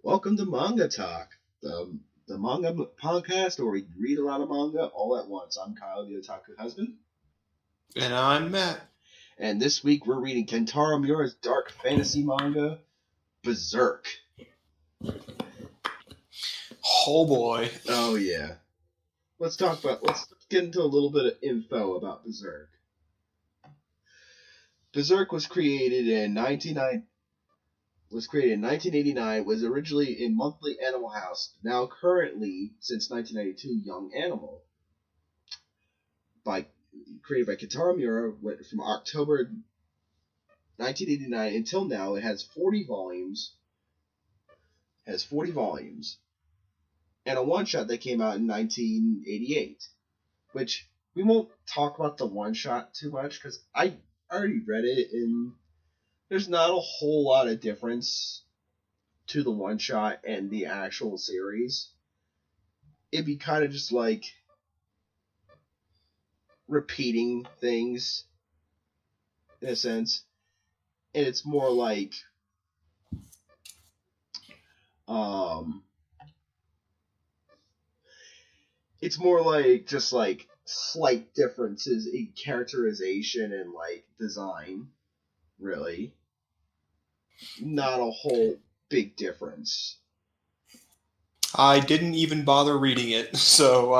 Welcome to Manga Talk, the manga podcast where we read a lot of manga all at once. I'm Kyle, the otaku husband, And I'm Matt. and this week we're reading Kentarou Miura's dark fantasy manga, Berserk. Oh boy. Oh yeah. Let's get into a little bit of info about Berserk. Berserk was created in 1989, was originally a monthly Animal House, now currently, since 1992, Young Animal. Created by Kentarou Miura, went from October 1989 until now. It has 40 volumes. And a one-shot that came out in 1988. Which, we won't talk about the one-shot too much, because I already read it, and there's not a whole lot of difference to the one-shot and the actual series. It'd be kind of just like repeating things, in a sense. And it's more like just like slight differences in characterization and like design, really. Not a whole big difference. I didn't even bother reading it, so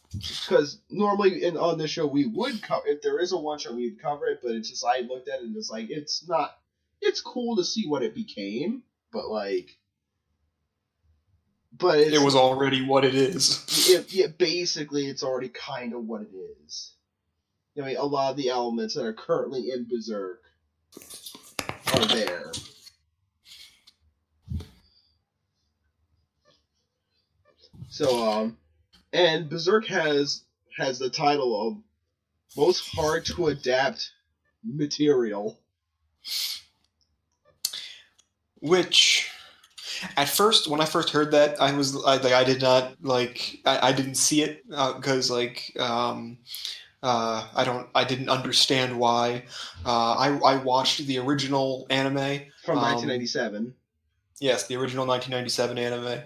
Because normally on this show we would cover, if there is a one shot, we'd cover it, but it's just, I looked at it and it's like, it's cool to see what it became, but it was already what it is. Basically it's already kind of what it is. I mean, a lot of the elements that are currently in Berserk are there. So, and Berserk has the title of most hard to adapt material. Which, at first, when I first heard that, I didn't see it because I didn't understand why. I watched the original anime from 1997. Yes, the original 1997 anime.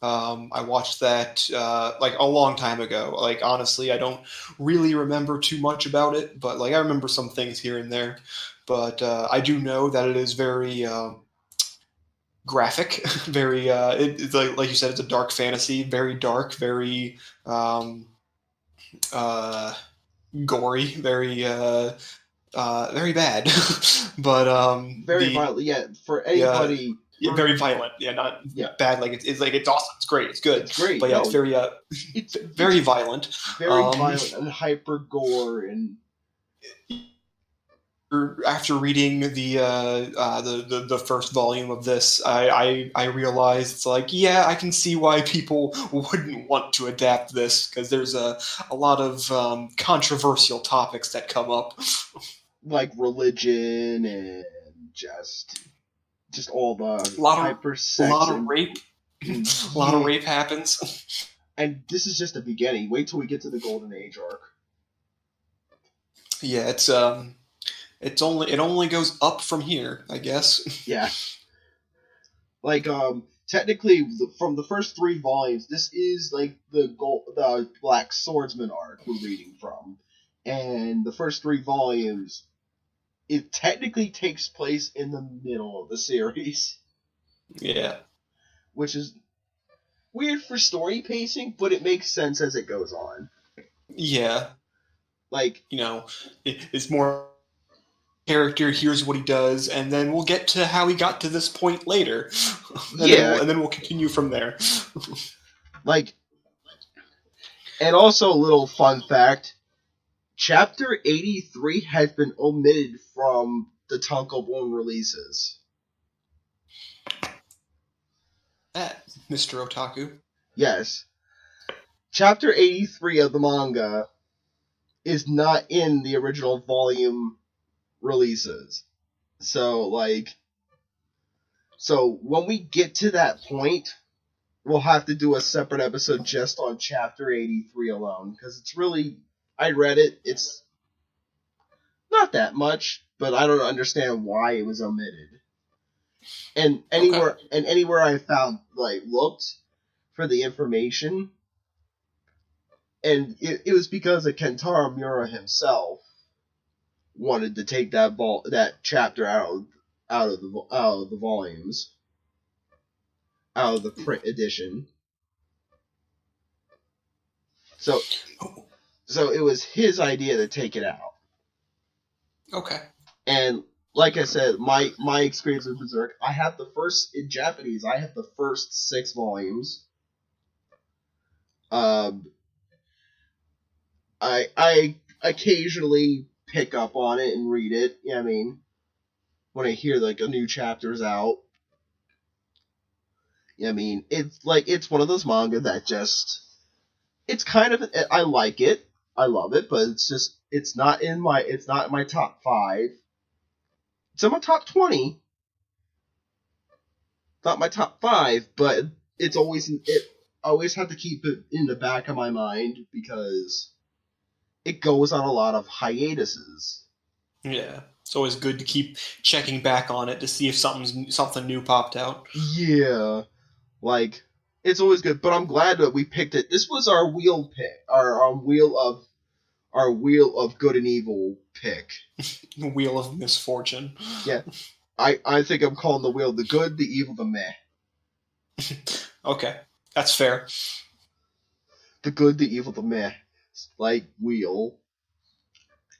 I watched that a long time ago. Like, honestly, I don't really remember too much about it, but I remember some things here and there. But I do know that it is very graphic, very it's like you said, it's a dark fantasy, very dark, very gory, very very bad. But very violent. Yeah, for anybody. Yeah, very violent. Yeah, not bad. Like it's awesome. It's great. It's good. It's great. But yeah, it's very very violent. Very violent and hyper gore. And after reading the first volume of this, I realized it's like, yeah, I can see why people wouldn't want to adapt this, because there's a lot of controversial topics that come up, like religion and just all the hyper-sex. A lot of rape. A lot of rape happens. And this is just the beginning. Wait till we get to the Golden Age arc. Yeah, it only goes up from here, I guess. Yeah. Technically, from the first 3 volumes, this is like the Black Swordsman arc we're reading from. And the first 3 volumes, it technically takes place in the middle of the series. Yeah. Which is weird for story pacing, but it makes sense as it goes on. Yeah. It's more character, here's what he does, and then we'll get to how he got to this point later. And then we'll continue from there. And also a little fun fact, Chapter 83 has been omitted from the Tankobon releases. Mr. Otaku? Yes. Chapter 83 of the manga is not in the original volume releases. So when we get to that point, we'll have to do a separate episode just on Chapter 83 alone, because it's really... I read it. It's not that much, but I don't understand why it was omitted. And Okay. anywhere I found like looked for the information, and it was because of Kentaro Miura himself wanted to take that chapter out of the volumes, out of the print edition. So it was his idea to take it out. Okay. And like I said, my experience with Berserk, I have the first in Japanese. I have the first 6 volumes. I occasionally pick up on it and read it. Yeah, I mean, when I hear like a new chapter's out. Yeah, I mean, it's one of those manga that just it's kind of I like it. I love it, but it's not in my top 5. It's in my top 20. Not my top 5, but it's always I always have to keep it in the back of my mind because it goes on a lot of hiatuses. Yeah. It's always good to keep checking back on it to see if something new popped out. Yeah, like it's always good, but I'm glad that we picked it. This was our wheel pick, our wheel of good and evil pick. The Wheel of Misfortune. Yeah, I think I'm calling the wheel the good, the evil, the meh. Okay. That's fair. The good, the evil, the meh, like wheel.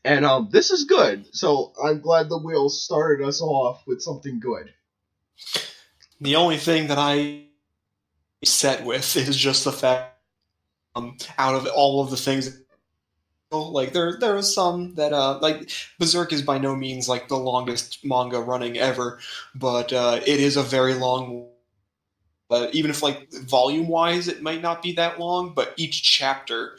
And this is good, so I'm glad the wheel started us off with something good. The only thing that I set with is just the fact out of all of the things, like there are some that like Berserk is by no means like the longest manga running ever, but it is a very long. Even if like volume wise it might not be that long, but each chapter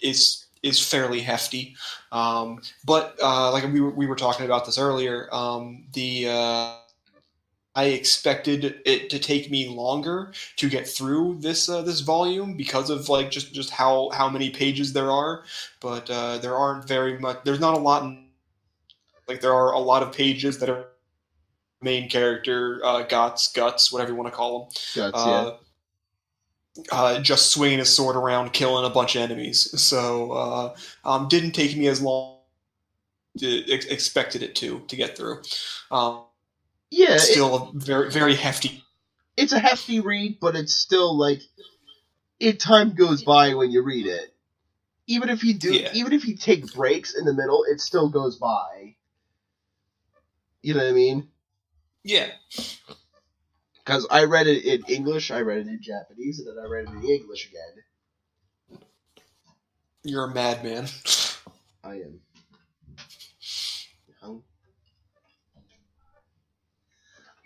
is fairly hefty. But like we were talking about this earlier, the I expected it to take me longer to get through this volume because of like just how many pages there are, but there aren't very much. There's not a lot. Like there are a lot of pages that are main character guts, whatever you want to call them. Guts, yeah. Just swinging his sword around, killing a bunch of enemies. So didn't take me as long as expected it to get through. Yeah, still a very very hefty. It's a hefty read, but it's still like time goes by when you read it. Even if you take breaks in the middle, it still goes by. You know what I mean? Yeah. Because I read it in English, I read it in Japanese, and then I read it in English again. You're a madman. I am.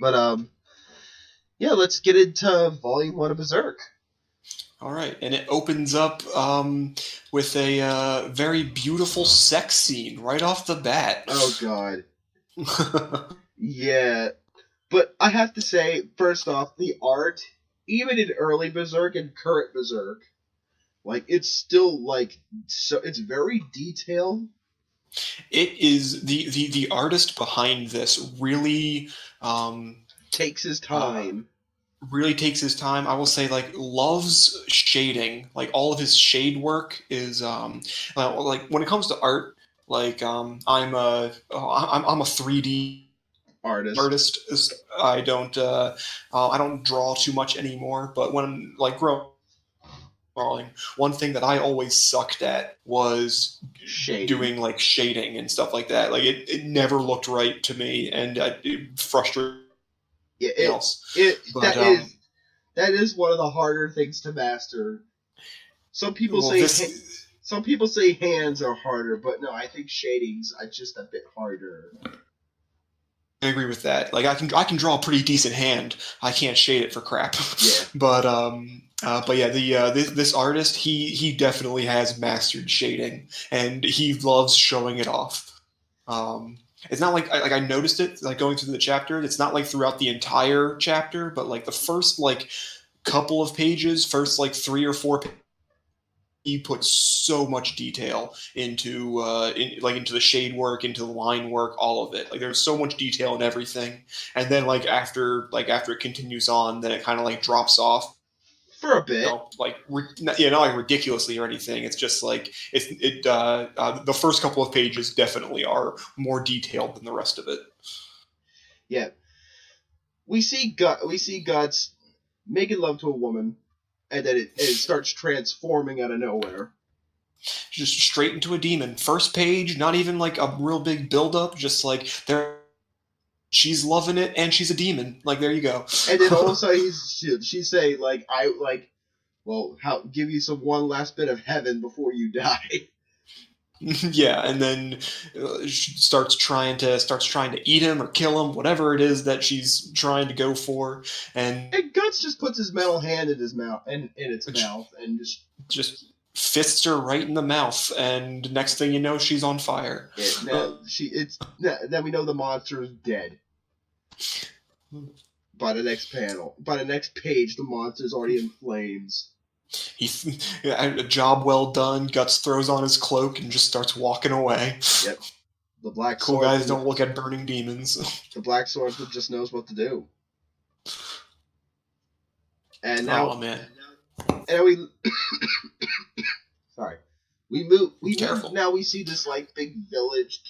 But yeah, let's get into Volume 1 of Berserk. All right, and it opens up with a very beautiful sex scene right off the bat. Oh God. Yeah, but I have to say, first off, the art, even in early Berserk and current Berserk, like it's still like so it's very detailed. It is the artist behind this really takes his time. Really takes his time. I will say, like, loves shading. Like all of his shade work is like when it comes to art. Like I'm a 3D artist. I don't draw too much anymore. But when like growing, one thing that I always sucked at was doing like shading and stuff like that. Like it never looked right to me, and it frustrated. Yeah, that is one of the harder things to master. Some people say hands are harder, but no, I think shadings are just a bit harder. I agree with that. Like I can draw a pretty decent hand. I can't shade it for crap. Yeah. But yeah, this artist he definitely has mastered shading, and he loves showing it off. It's not like I noticed it like going through the chapter. It's not like throughout the entire chapter, but like the first like couple of pages, first like 3 or 4 pages, he puts so much detail into into the shade work, into the line work, all of it. Like there's so much detail in everything, and then after it continues on, then it kind of drops off for a bit. Not like ridiculously or anything. It's just the first couple of pages definitely are more detailed than the rest of it. Yeah, we see Guts making love to a woman, and then it starts transforming out of nowhere. Just straight into a demon. First page, not even a real big build up. Just she's loving it, and she's a demon. There you go. And then also she's saying give you one last bit of heaven before you die. Yeah, and then starts trying to eat him or kill him, whatever it is that she's trying to go for, and Guts just puts his metal hand in his mouth in its mouth and just fists her right in the mouth, and next thing you know, she's on fire. Then we know the monster is dead. By the next page, the monster's already in flames. A job well done. Guts throws on his cloak and just starts walking away. Yep. The black cool guys don't look at burning demons. The black swordsman just knows what to do. And now, and we sorry, we move. Now we see this big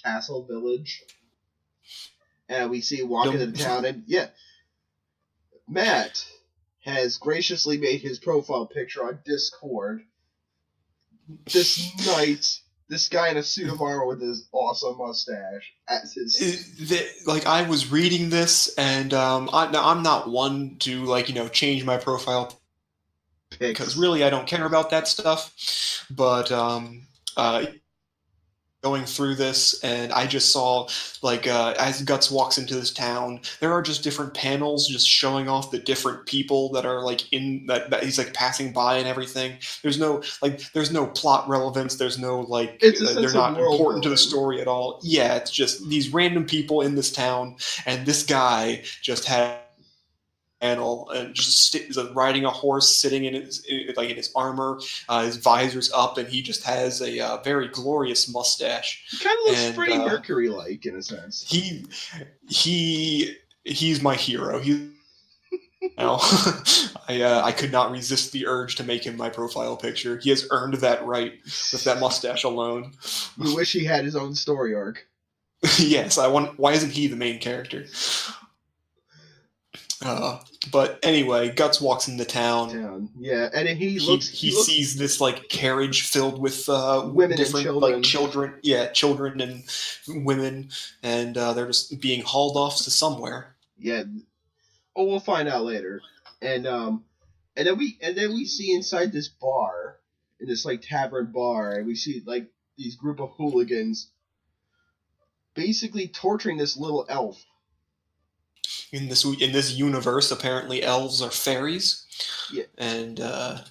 castle village, and we see walking into town, and Matt has graciously made his profile picture on Discord. This guy in a suit of armor with his awesome mustache as his. I was reading this, and I'm not one to change my profile because really I don't care about that stuff. But going through this, and I just saw as Guts walks into this town, there are just different panels just showing off the different people that are in that he's passing by and everything. There's no plot relevance. There's no they're not important to the story at all. Yeah, it's just these random people in this town, and this guy just had and just riding a horse, sitting in his armor, his visor's up, and he just has a very glorious mustache. He kind of looks Freddie Mercury-like in a sense. He's my hero. I could not resist the urge to make him my profile picture. He has earned that right with that mustache alone. You wish he had his own story arc. Yes, why isn't he the main character? But anyway, Guts walks into town. Yeah, and he sees this carriage filled with women different and children. Children. Yeah, children and women, and they're just being hauled off to somewhere. Yeah. Oh, we'll find out later. And then we see inside this bar, in this tavern bar, and we see these group of hooligans basically torturing this little elf. In this universe, apparently elves are fairies. Yeah. And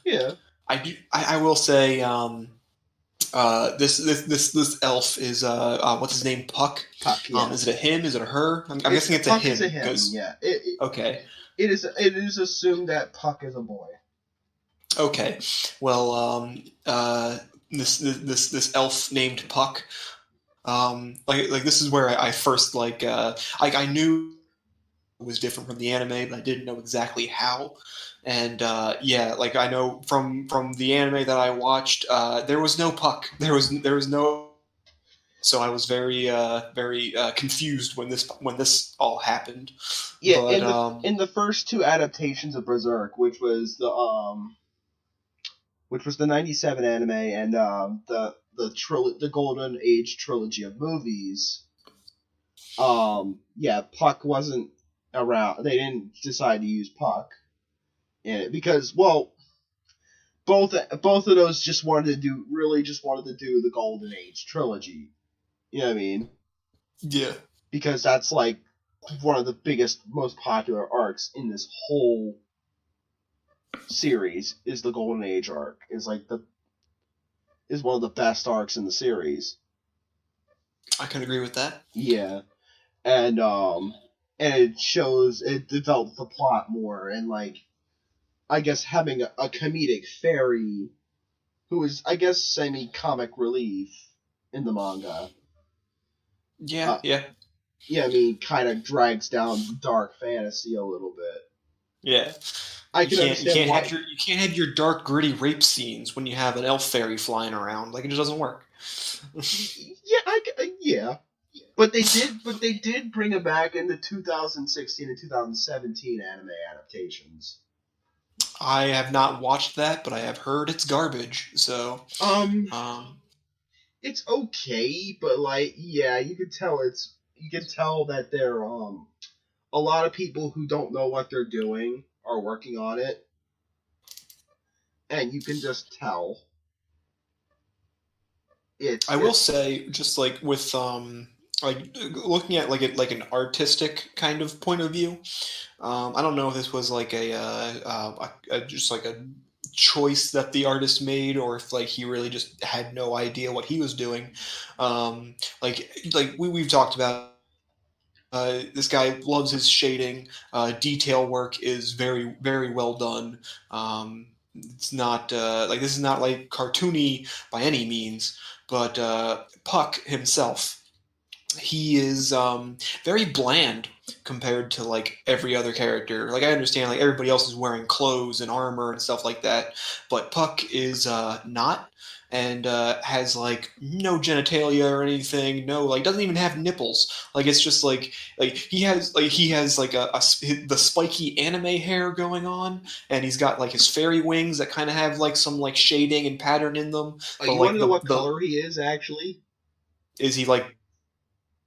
yeah. I will say this elf is what's his name? Puck. Puck. Yeah. Is it a him? Is it a her? I'm guessing it's a him. Is a him. Yeah. Okay. It is assumed that Puck is a boy. Okay. Well, this elf named Puck. This is where I first I knew it was different from the anime, but I didn't know exactly how. And I know from the anime that I watched, there was no Puck. There was no. So I was very confused when this all happened. Yeah, but, in the first two adaptations of Berserk, which was the '97 anime and the Golden Age trilogy of movies. Puck wasn't around. They didn't decide to use Puck in it because, well, both of those just wanted to do the Golden Age trilogy. You know what I mean? Yeah. Because that's one of the biggest, most popular arcs in this whole series is the Golden Age arc. Is one of the best arcs in the series. I can agree with that. Yeah. And it develops the plot more, and I guess having a comedic fairy who is, I guess, semi-comic relief in the manga. Yeah, yeah. Yeah, I mean, kind of drags down dark fantasy a little bit. Yeah. I can understand why. You can't have your dark, gritty rape scenes when you have an elf fairy flying around. Like, it just doesn't work. Yeah. But they did bring it back in the 2016 and 2017 anime adaptations. I have not watched that, but I have heard it's garbage. So, it's okay, but like, yeah, you can tell that there a lot of people who don't know what they're doing are working on it, and you can just tell. I will say, just like with like looking at like an artistic kind of point of view. I don't know if this was like just like a choice that the artist made, or if like he really just had no idea what he was doing. Like we've talked about. This guy loves his shading. Detail work is very, very well done. It's not like this is not like cartoony by any means, but Puck himself, he is very bland compared to like every other character. Like I understand, like everybody else is wearing clothes and armor and stuff like that, but Puck is not. And has like no genitalia or anything. No, like doesn't even have nipples. Like it's just like he has like the spiky anime hair going on, and he's got like his fairy wings that kind of have like some like shading and pattern in them. But you want to know what color he is actually? Is he like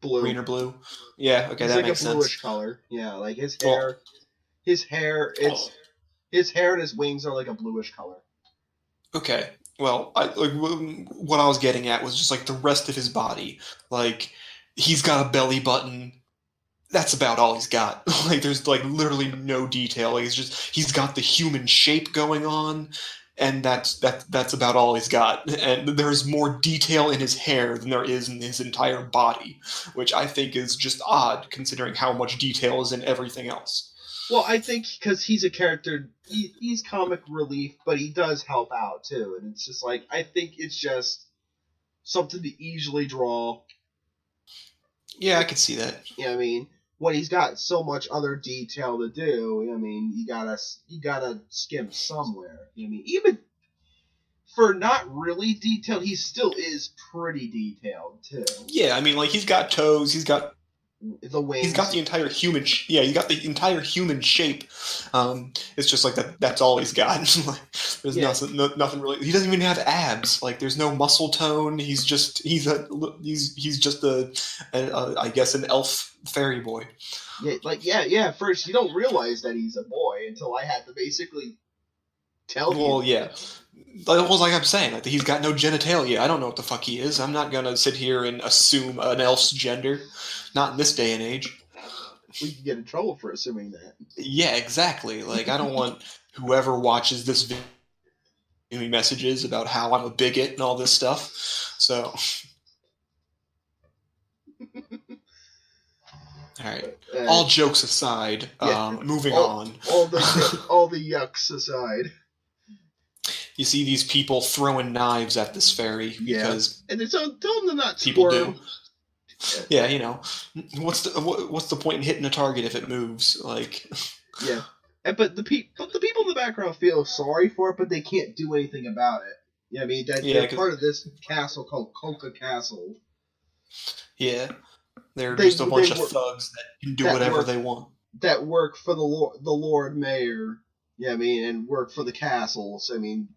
blue? Green or blue? Yeah, okay, he's that like makes a bluish sense. color. Yeah, like his hair, his hair and his wings are like a bluish color. Okay. Well, what I was getting at was just like the rest of his body. Like he's got a belly button. That's about all he's got. Like there's like literally no detail. Like, he's got the human shape going on, and that's about all he's got. And there's more detail in his hair than there is in his entire body, which I think is just odd considering how much detail is in everything else. Well, I think because he's a character, he's comic relief, but he does help out too. And it's just like, I think it's just something to easily draw. Yeah, I can see that. Yeah, I mean, when he's got so much other detail to do, I mean, you gotta skim somewhere. I mean, even for not really detailed, he still is pretty detailed too. Yeah, I mean, like he's got toes, he's got the wings. He's got the entire human. He's got the entire human shape. It's just like that. That's all he's got. Like, there's nothing really. He doesn't even have abs. Like there's no muscle tone. He's just a I guess an elf fairy boy. Yeah. First, you don't realize that he's a boy until I had to basically tell you. Well, yeah. Like I'm saying, like, he's got no genitalia. I don't know what the fuck he is. I'm not gonna sit here and assume an elf's gender. Not in this day and age. We can get in trouble for assuming that. Yeah, exactly. Like, I don't want whoever watches this video giving me messages about how I'm a bigot and all this stuff. So, all right. All jokes aside, moving on. All the yucks aside. You see these people throwing knives at this fairy because and it's telling them not to people do. Yeah, you know, what's the point in hitting a target if it moves? Like, yeah, but the people in the background feel sorry for it, but they can't do anything about it. Yeah, I mean they're part of this castle called Coca Castle. Yeah, they're just a bunch of thugs that can do whatever they want. That work for the Lord Mayor. Yeah, I mean, and work for the castles. I mean,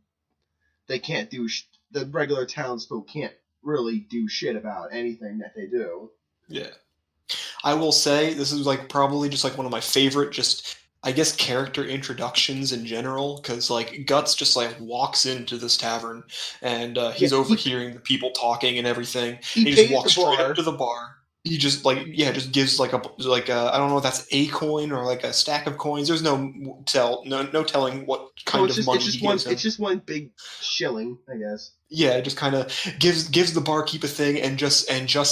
they can't do the regular townsfolk can't really do shit about anything that they do. Yeah. I will say this is like probably just like one of my favorite just I guess character introductions in general, because like Guts just like walks into this tavern and he's overhearing the people talking and everything. He just walks straight up to the bar. He just just gives like a I don't know if that's a coin or like a stack of coins. There's no telling what kind of money he gives him. It's just one big shilling, I guess. Yeah, it just kind of gives the barkeep a thing and just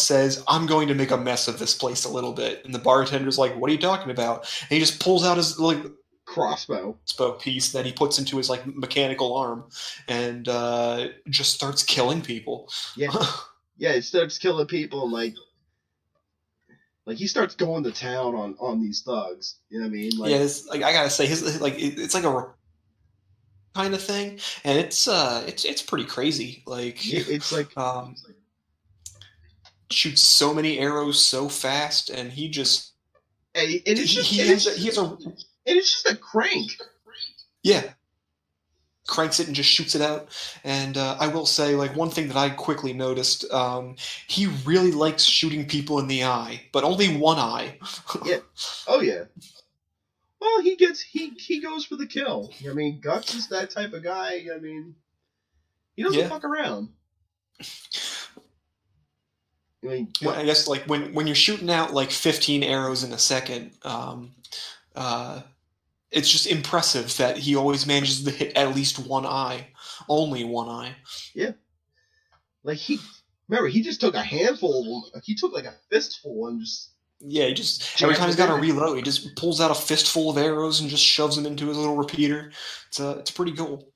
says, "I'm going to make a mess of this place a little bit." And the bartender's like, "What are you talking about?" And he just pulls out his crossbow piece that he puts into his like mechanical arm, and just starts killing people. Yeah, yeah. It starts killing people, and like he starts going to town on these thugs. You know what I mean? Like, yeah, it's, like I gotta say, his like it's like a kind of thing, and it's pretty crazy. Like, yeah, it's like shoots so many arrows so fast, and he just and it's just he and has it's, he has a and it's just a crank. yeah, cranks it and just shoots it out. And I will say, like, one thing that I quickly noticed, he really likes shooting people in the eye, but only one eye. Yeah. Oh yeah. Well, he goes for the kill. I mean, Guts is that type of guy. I mean, he doesn't Yeah. fuck around. I mean, Well, I guess like when you're shooting out like 15 arrows in a second, it's just impressive that he always manages to hit at least one eye, only one eye. Yeah. Like he just took a handful. He took like a fistful and just. Yeah, he just every time he's got to reload, he just pulls out a fistful of arrows and just shoves them into his little repeater. It's pretty cool.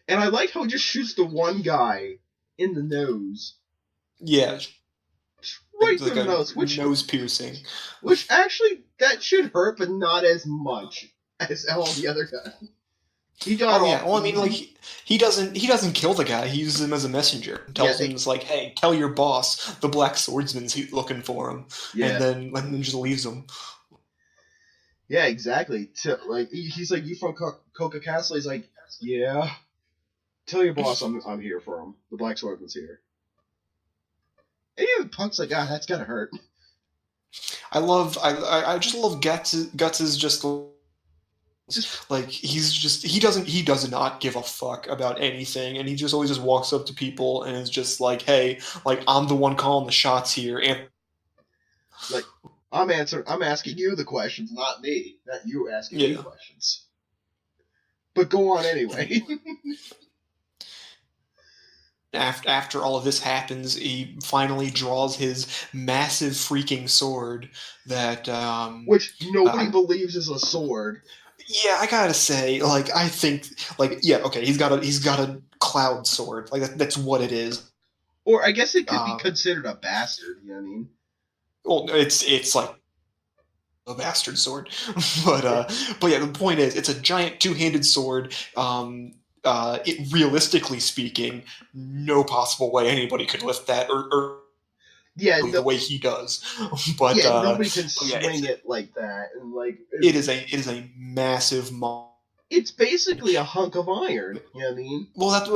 And I like how he just shoots the one guy in the nose. Yeah, right through the nose, which nose piercing. Which actually that should hurt, but not as much as all the other guys. He got yeah. Well, I mean, like he doesn't kill the guy. He uses him as a messenger. Tells him it's like, hey, tell your boss the black swordsman's looking for him, and then just leaves him. Yeah, exactly. Like he's like, you from Coca Castle? He's like, yeah. Tell your boss I'm here for him. The black swordsman's here. And even Punk's like, that's gotta hurt. I just love Guts is just like he does not give a fuck about anything, and he just always just walks up to people and is just like, hey, like I'm the one calling the shots here, and like I'm asking you the questions, not me, not you asking me questions. But go on anyway. After all of this happens, he finally draws his massive freaking sword that which nobody believes is a sword. Yeah, I gotta say, like, I think, like, yeah, okay, he's got a cloud sword, like that's what it is. Or I guess it could be considered a bastard. You know what I mean? Well, it's like a bastard sword, but yeah, the point is, it's a giant two-handed sword. Realistically speaking, no possible way anybody could lift that or the way he does. But nobody can swing it like that, and like it is a massive. It's basically a hunk of iron. You know what I mean? Well, that's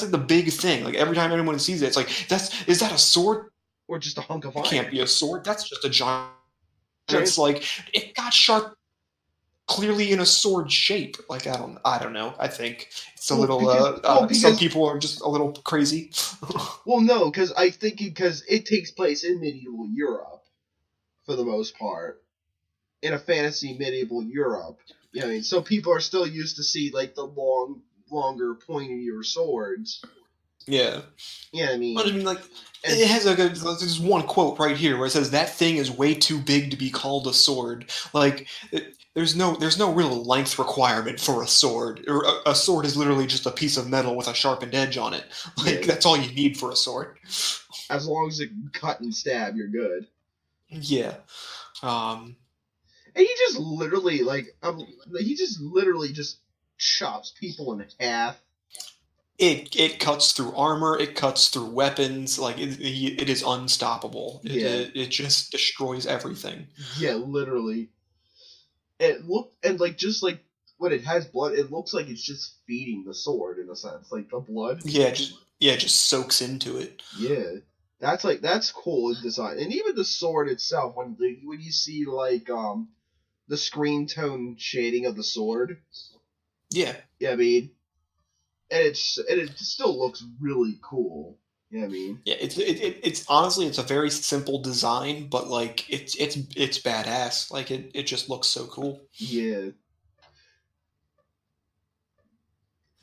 like the big thing. Like every time anyone sees it, it's like is that a sword or just a hunk of iron? It can't be a sword. That's just a giant. It's like it got sharp. Clearly in a sword shape. Like I don't know. I think it's a little. Because some people are just a little crazy. Well, no, because I think because it takes place in medieval Europe, for the most part, in a fantasy medieval Europe. You know what I mean? So people are still used to see like the longer, pointier swords. Yeah. You know what I mean? But I mean, like, it has there's one quote right here where it says that thing is way too big to be called a sword. Like. There's no real length requirement for a sword. A sword is literally just a piece of metal with a sharpened edge on it. Like that's all you need for a sword. As long as it can cut and stab, you're good. Yeah. And he just literally just chops people in half. It cuts through armor. It cuts through weapons. Like it is unstoppable. It just destroys everything. Yeah, literally. Just like when it has blood, it looks like it's just feeding the sword in a sense, like the blood. Yeah, just soaks into it. Yeah, that's cool in design, and even the sword itself. When you see like the screen tone shading of the sword. Yeah. Yeah, I mean, and it still looks really cool. You know what I mean? Yeah, it's honestly it's a very simple design, but like it's badass. Like it just looks so cool. Yeah.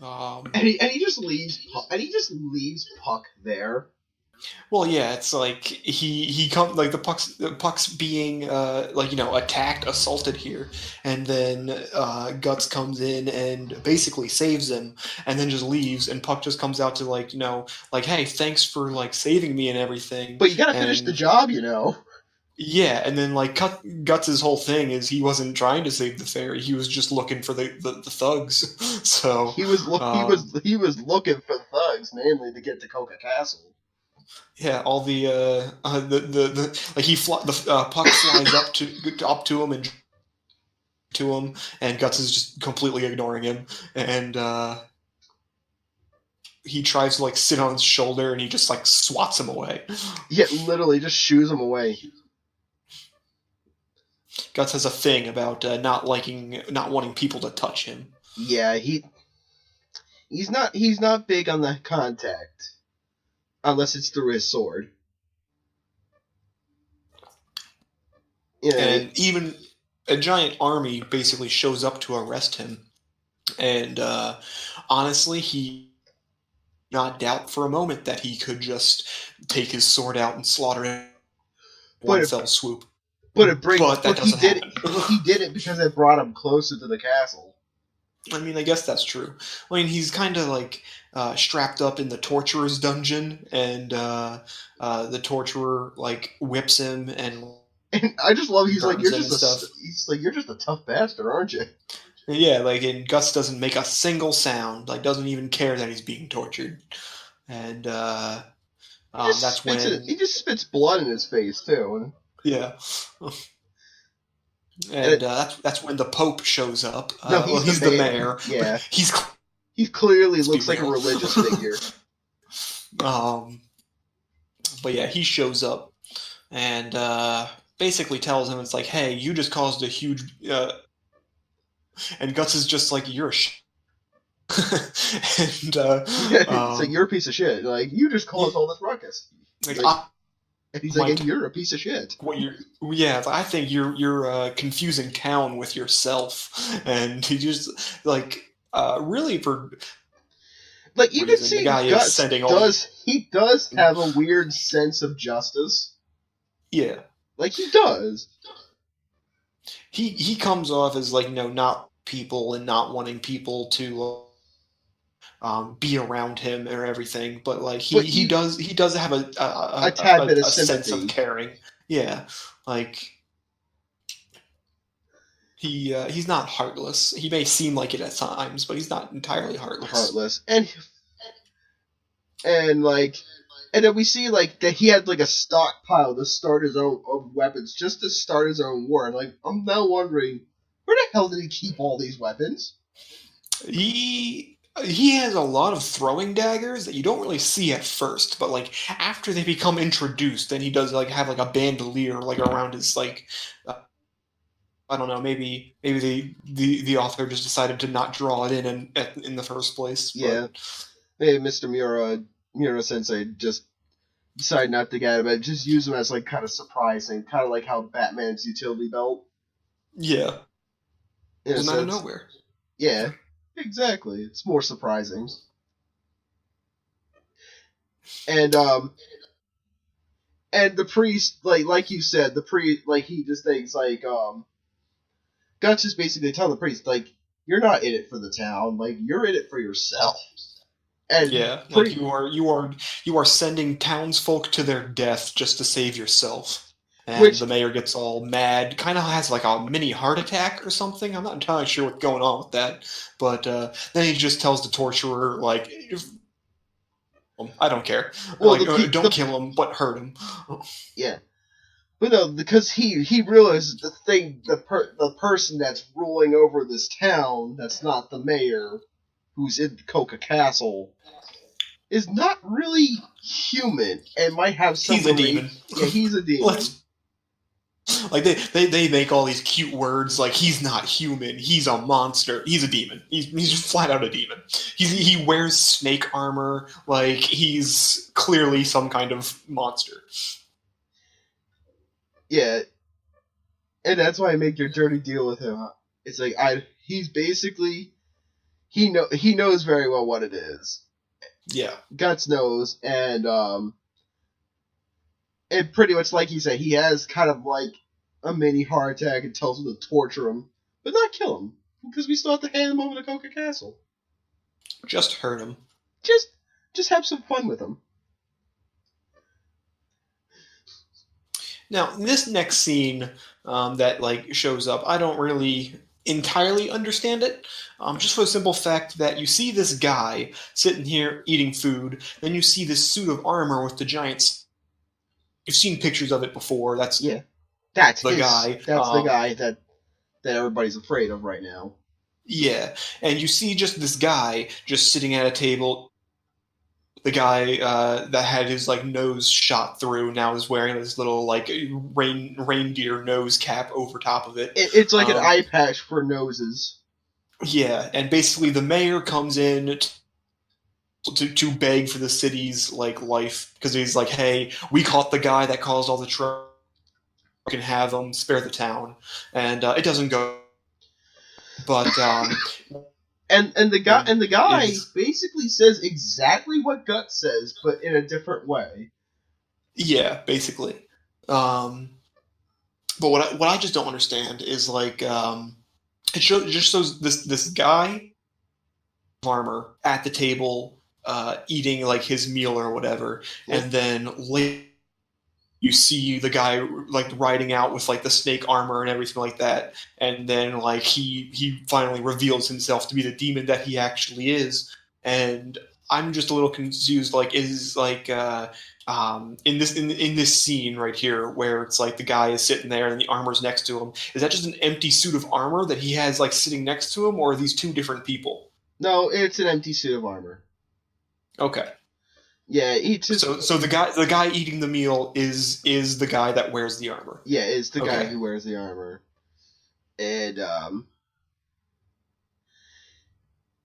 And he just leaves Puck there. Well, yeah, it's like he come like the puck's being attacked, assaulted here, and then Guts comes in and basically saves him, and then just leaves, and Puck just comes out to like hey, thanks for like saving me and everything, But you gotta finish the and job, you know. yeah, and then like Guts' whole thing is he wasn't trying to save the fairy, he was just looking for the thugs, so He was looking for thugs mainly to get to Coca Castle. yeah, all the like the puck flies up to him and to him, and Guts is just completely ignoring him, and he tries to like sit on his shoulder, and he just like swats him away. Yeah, literally just shoos him away. Guts has a thing about not wanting people to touch him. Yeah, he's not big on the contact unless it's through his sword. You know, And even a giant army basically shows up to arrest him, and honestly, he not doubt for a moment that he could just take his sword out and slaughter him one fell swoop. But that doesn't happen. He did it because it brought him closer to the castle. I mean, I guess that's true. I mean, he's kind of like strapped up in the torturer's dungeon, and the torturer like whips him, and I just love he's like you're you're just a tough bastard, aren't you? Yeah, like, and Gus doesn't make a single sound, like doesn't even care that he's being tortured, and that's when he just spits blood in his face too. Yeah. And that's when the Pope shows up. No, he's the mayor. Yeah, he clearly looks like a religious figure. But yeah, he shows up and basically tells him, it's like, hey, you just caused a huge. And Guts is just like, you're a and so you're a piece of shit. Like, you just caused all this ruckus. And he's like, you're a piece of shit. I think you're confusing town with yourself, and he just like really for like you can see Guts does have a weird sense of justice. Yeah, like he does. He comes off as like not people and not wanting people to be around him or everything, but like he does have a tad bit of sense of caring. Yeah, like he's not heartless. He may seem like it at times, but he's not entirely heartless. And then we see like that he had like a stockpile to start his own of weapons just to start his own war. And like I'm now wondering, where the hell did he keep all these weapons? He has a lot of throwing daggers that you don't really see at first, but like after they become introduced, then he does like have like a bandolier like around his like I don't know, maybe the author just decided to not draw it in the first place. Yeah, maybe Mr. Miura Sensei just decided not to get it, but just use them as like kind of surprising, kind of like how Batman's utility belt. Yeah, it's out of nowhere. Yeah. Exactly. It's more surprising. And the priest, like you said, the priest, like he just thinks like Guts is basically telling the priest like you're not in it for the town, like you're in it for yourself. And yeah, like you are sending townsfolk to their death just to save yourself. And the mayor gets all mad, kind of has like a mini heart attack or something. I'm not entirely sure what's going on with that. But then he just tells the torturer, like, I don't care. Well, like, don't kill him, but hurt him. Yeah. But no, because he realizes the person that's ruling over this town, that's not the mayor, who's in Coca Castle, is not really human and might have some. He's a demon. Yeah, he's a demon. Like they make all these cute words like he's not human, he's a monster, he's a demon. He's just flat out a demon. He wears snake armor, like he's clearly some kind of monster. Yeah, and that's why I make your dirty deal with him. It's like he's basically he knows very well what it is. Yeah, Guts knows, and And pretty much like he said, he has kind of like a mini heart attack and tells him to torture him, but not kill him, because we still have to hand him over to Coca Castle. Just hurt him. Just have some fun with him. Now, this next scene that like shows up, I don't really entirely understand it. Just for the simple fact that you see this guy sitting here eating food, then you see this suit of armor with the giants. You've seen pictures of it before. That's the guy. That's the guy that everybody's afraid of right now. Yeah, and you see just this guy just sitting at a table. The guy that had his like nose shot through now is wearing this little like reindeer nose cap over top of it. It's like an eye patch for noses. Yeah, and basically the mayor comes in to beg for the city's like life, because he's like, hey, we caught the guy that caused all the trouble. We can have him, spare the town, and it doesn't go. But and the guy basically says exactly what Guts says, but in a different way. Yeah, basically. But what I just don't understand is like it just shows this guy armor at the table eating like his meal or whatever, and then later you see the guy like riding out with like the snake armor and everything like that, and then like he finally reveals himself to be the demon that he actually is, and I'm just a little confused. Like, is like in this scene right here where it's like the guy is sitting there and the armor's next to him, is that just an empty suit of armor that he has like sitting next to him, or are these two different people? No, it's an empty suit of armor. Okay. Yeah, so the guy eating the meal is the guy that wears the armor. Yeah, it's the guy who wears the armor. And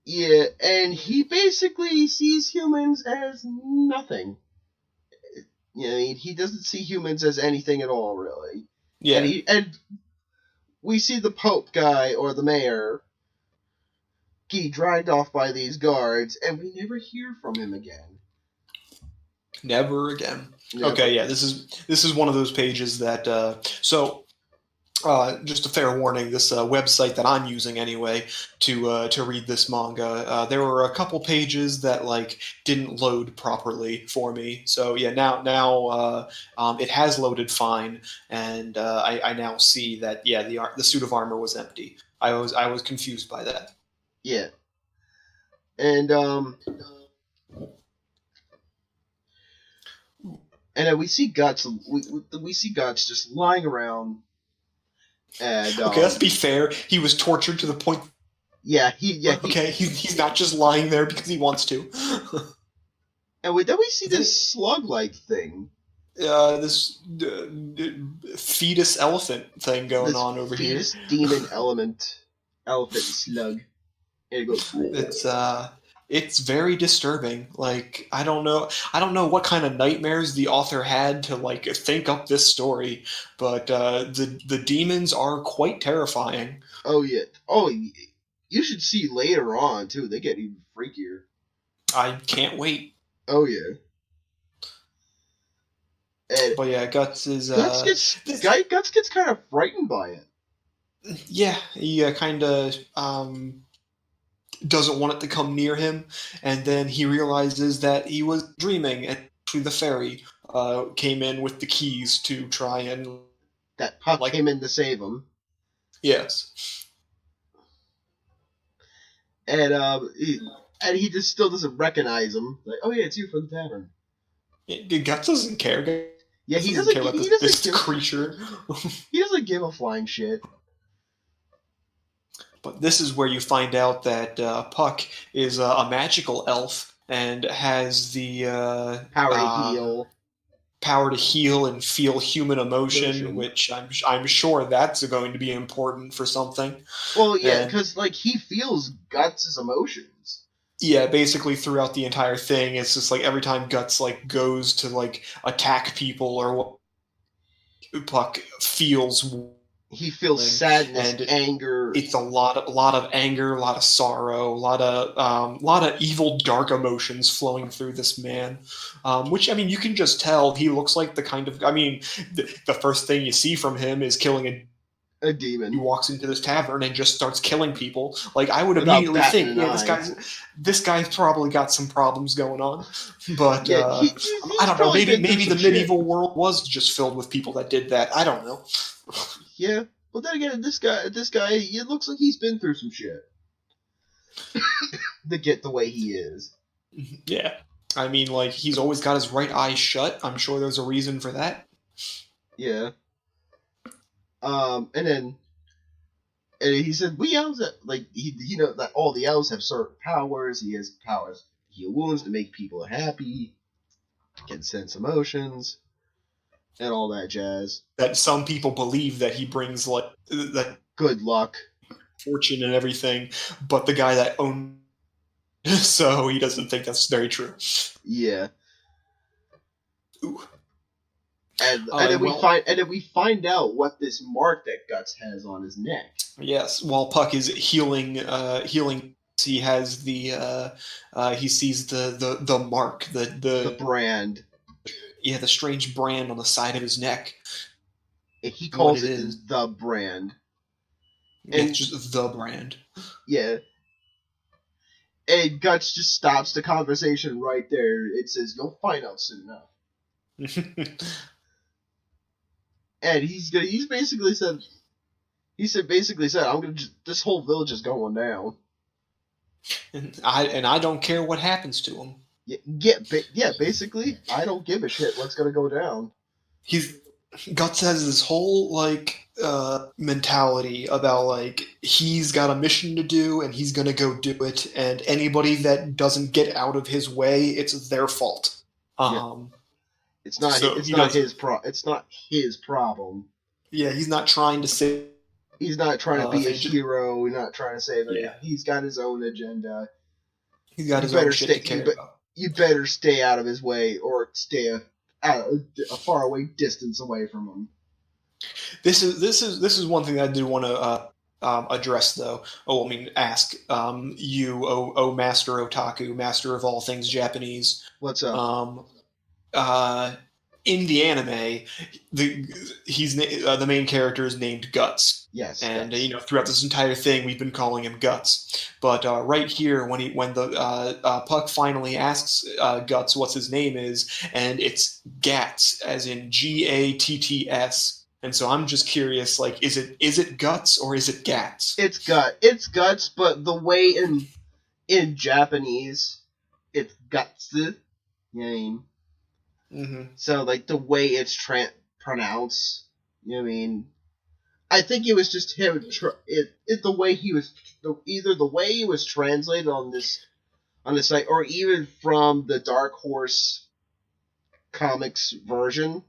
yeah, and he basically sees humans as nothing. You know, he doesn't see humans as anything at all, really. Yeah. And we see the Pope guy or the mayor get dragged off by these guards, and we never hear from him again. Never again. Never. Okay, yeah, this is one of those pages that just a fair warning, this website that I'm using anyway to read this manga, there were a couple pages that like didn't load properly for me. So yeah, now it has loaded fine, and I now see that the suit of armor was empty. I was confused by that. Yeah, and then we see Guts. We see Guts just lying around. And okay, let's be fair. He was tortured to the point. Yeah, he's not just lying there because he wants to. And then we see this slug-like thing. This fetus elephant thing going on over here. Fetus demon elephant slug. And it goes. It's very disturbing. Like, I don't know what kind of nightmares the author had to like think up this story, but the demons are quite terrifying. Oh yeah. Oh, you should see later on too. They get even freakier. I can't wait. Oh yeah. But yeah, Guts gets kind of frightened by it. Yeah, he kind of doesn't want it to come near him, and then he realizes that he was dreaming, and actually the fairy came in with the keys to try and... That Puck came in to save him. Yes. And he just still doesn't recognize him. Like, oh yeah, it's you from the tavern. Guts doesn't care. Yeah, he doesn't care about this creature. He doesn't give a flying shit. But this is where you find out that Puck is a magical elf and has the power to heal and feel human emotion, which I'm sure that's going to be important for something. Well, yeah, because like he feels Guts' emotions. Yeah, basically throughout the entire thing, it's just like every time Guts like goes to like attack people or what, Puck feels. he feels sadness, and anger. It's a lot of anger, a lot of sorrow, a lot of evil, dark emotions flowing through this man. Which, I mean, you can just tell he looks like the kind of. I mean, the first thing you see from him is killing a demon. He walks into this tavern and just starts killing people. Like, I would Without immediately batting think, an yeah, eye. this guy's probably got some problems going on. But Yeah, he's I don't know. probably been Maybe through the some medieval world was just filled with people that did that. I don't know. Yeah. Well, then again, this guy, it looks like he's been through some shit to get the way he is. Yeah. I mean, like, he's always got his right eye shut. I'm sure there's a reason for that. Yeah. And he said, we elves, like, he knows that all the elves have certain powers. He has powers to heal wounds, to make people happy, can sense emotions, and all that jazz. That some people believe that he brings, like, that good luck, fortune and everything, but the guy that owns so he doesn't think that's very true. Yeah. Ooh. And then we find out what this mark that Guts has on his neck. Yes, while Puck is healing, he has the he sees the mark, the brand. Yeah, the strange brand on the side of his neck. He calls it the brand. And it's just the brand. Yeah. And Guts just stops the conversation right there. It says, "You'll find out soon enough." And he's basically said, "I'm gonna this whole village is going down." And I don't care what happens to him. Yeah, basically, I don't give a shit what's gonna go down. Guts has this whole, like, mentality about, like, he's got a mission to do and he's gonna go do it, and anybody that doesn't get out of his way, it's their fault. It's not his problem. Yeah, he's not trying to say. He's not trying to be a hero. He's not trying to save it. Yeah. He's got his own agenda. He's got his own shit to care about. You better stay out of his way, or stay a far away distance away from him. This is one thing that I did want to address, though. Ask you, Master Otaku, master of all things Japanese. What's up? In the anime, the main character is named Guts. Yes, and Guts. Throughout this entire thing, we've been calling him Guts. But right here, when the Puck finally asks Guts what his name is, and it's Gats, as in Gatts. And so I'm just curious, like, is it Guts or is it Gats? It's Guts, but the way in Japanese, it's Guts. Name. Mm-hmm. So, like, the way it's pronounced, I think it was just him. The way he was, either the way he was translated on this site, or even from the Dark Horse comics version,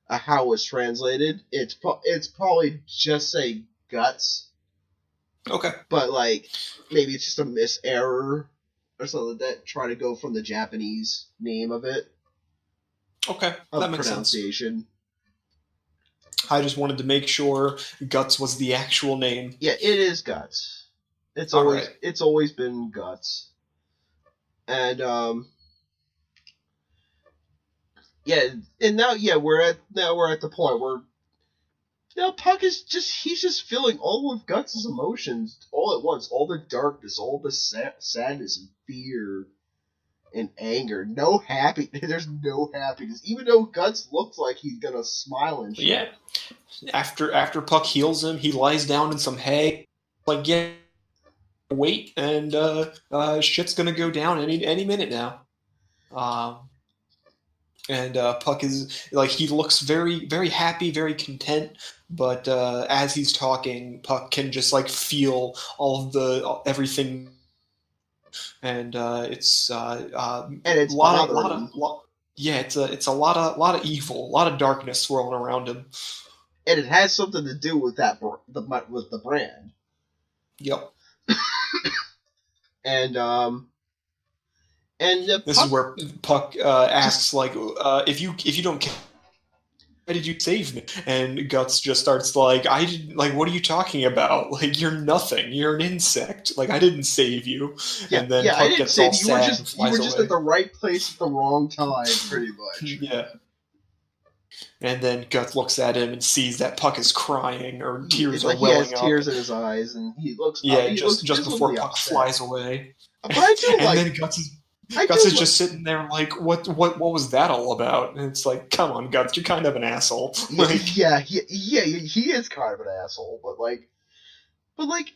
how it was translated. It's probably just say Guts. Okay. But, like, maybe it's just a miserror or something like that. Try to go from the Japanese name of it. Okay, that makes pronunciation. Sense. I just wanted to make sure Guts was the actual name. Yeah, it is Guts. It's always been Guts. And and now we're at the point where now Puck is just feeling all of Guts' emotions all at once, all the darkness, all the sadness and fear and anger. No happiness. There's no happiness. Even though Guts looks like he's gonna smile and shit. Yeah. After Puck heals him, he lies down in some hay. Like, yeah, wait, and shit's gonna go down any minute now. And Puck is, like, he looks very, very happy, very content. But as he's talking, Puck can just, like, feel all of everything. And it's and it's a lot of it's a lot of evil, a lot of darkness swirling around him, and it has something to do with with the brand. Yep. And this is where Puck asks, like, if you don't care why did you save me? And Guts just starts like, I didn't, like, what are you talking about? Like, you're nothing. You're an insect. Like, I didn't save you. Yeah, And then yeah, I Puck didn't gets say all you were sad just and flies you were just away. at the right place at the wrong time, pretty much. Yeah. And then Guts looks at him and sees that Puck is crying, or tears are He welling has up. tears in his eyes, and he looks just before visibly Puck upset. flies away. But I do and like. then Guts is just sitting there like, what was that all about? And it's like, come on, Guts, you're kind of an asshole. Like, he is kind of an asshole, but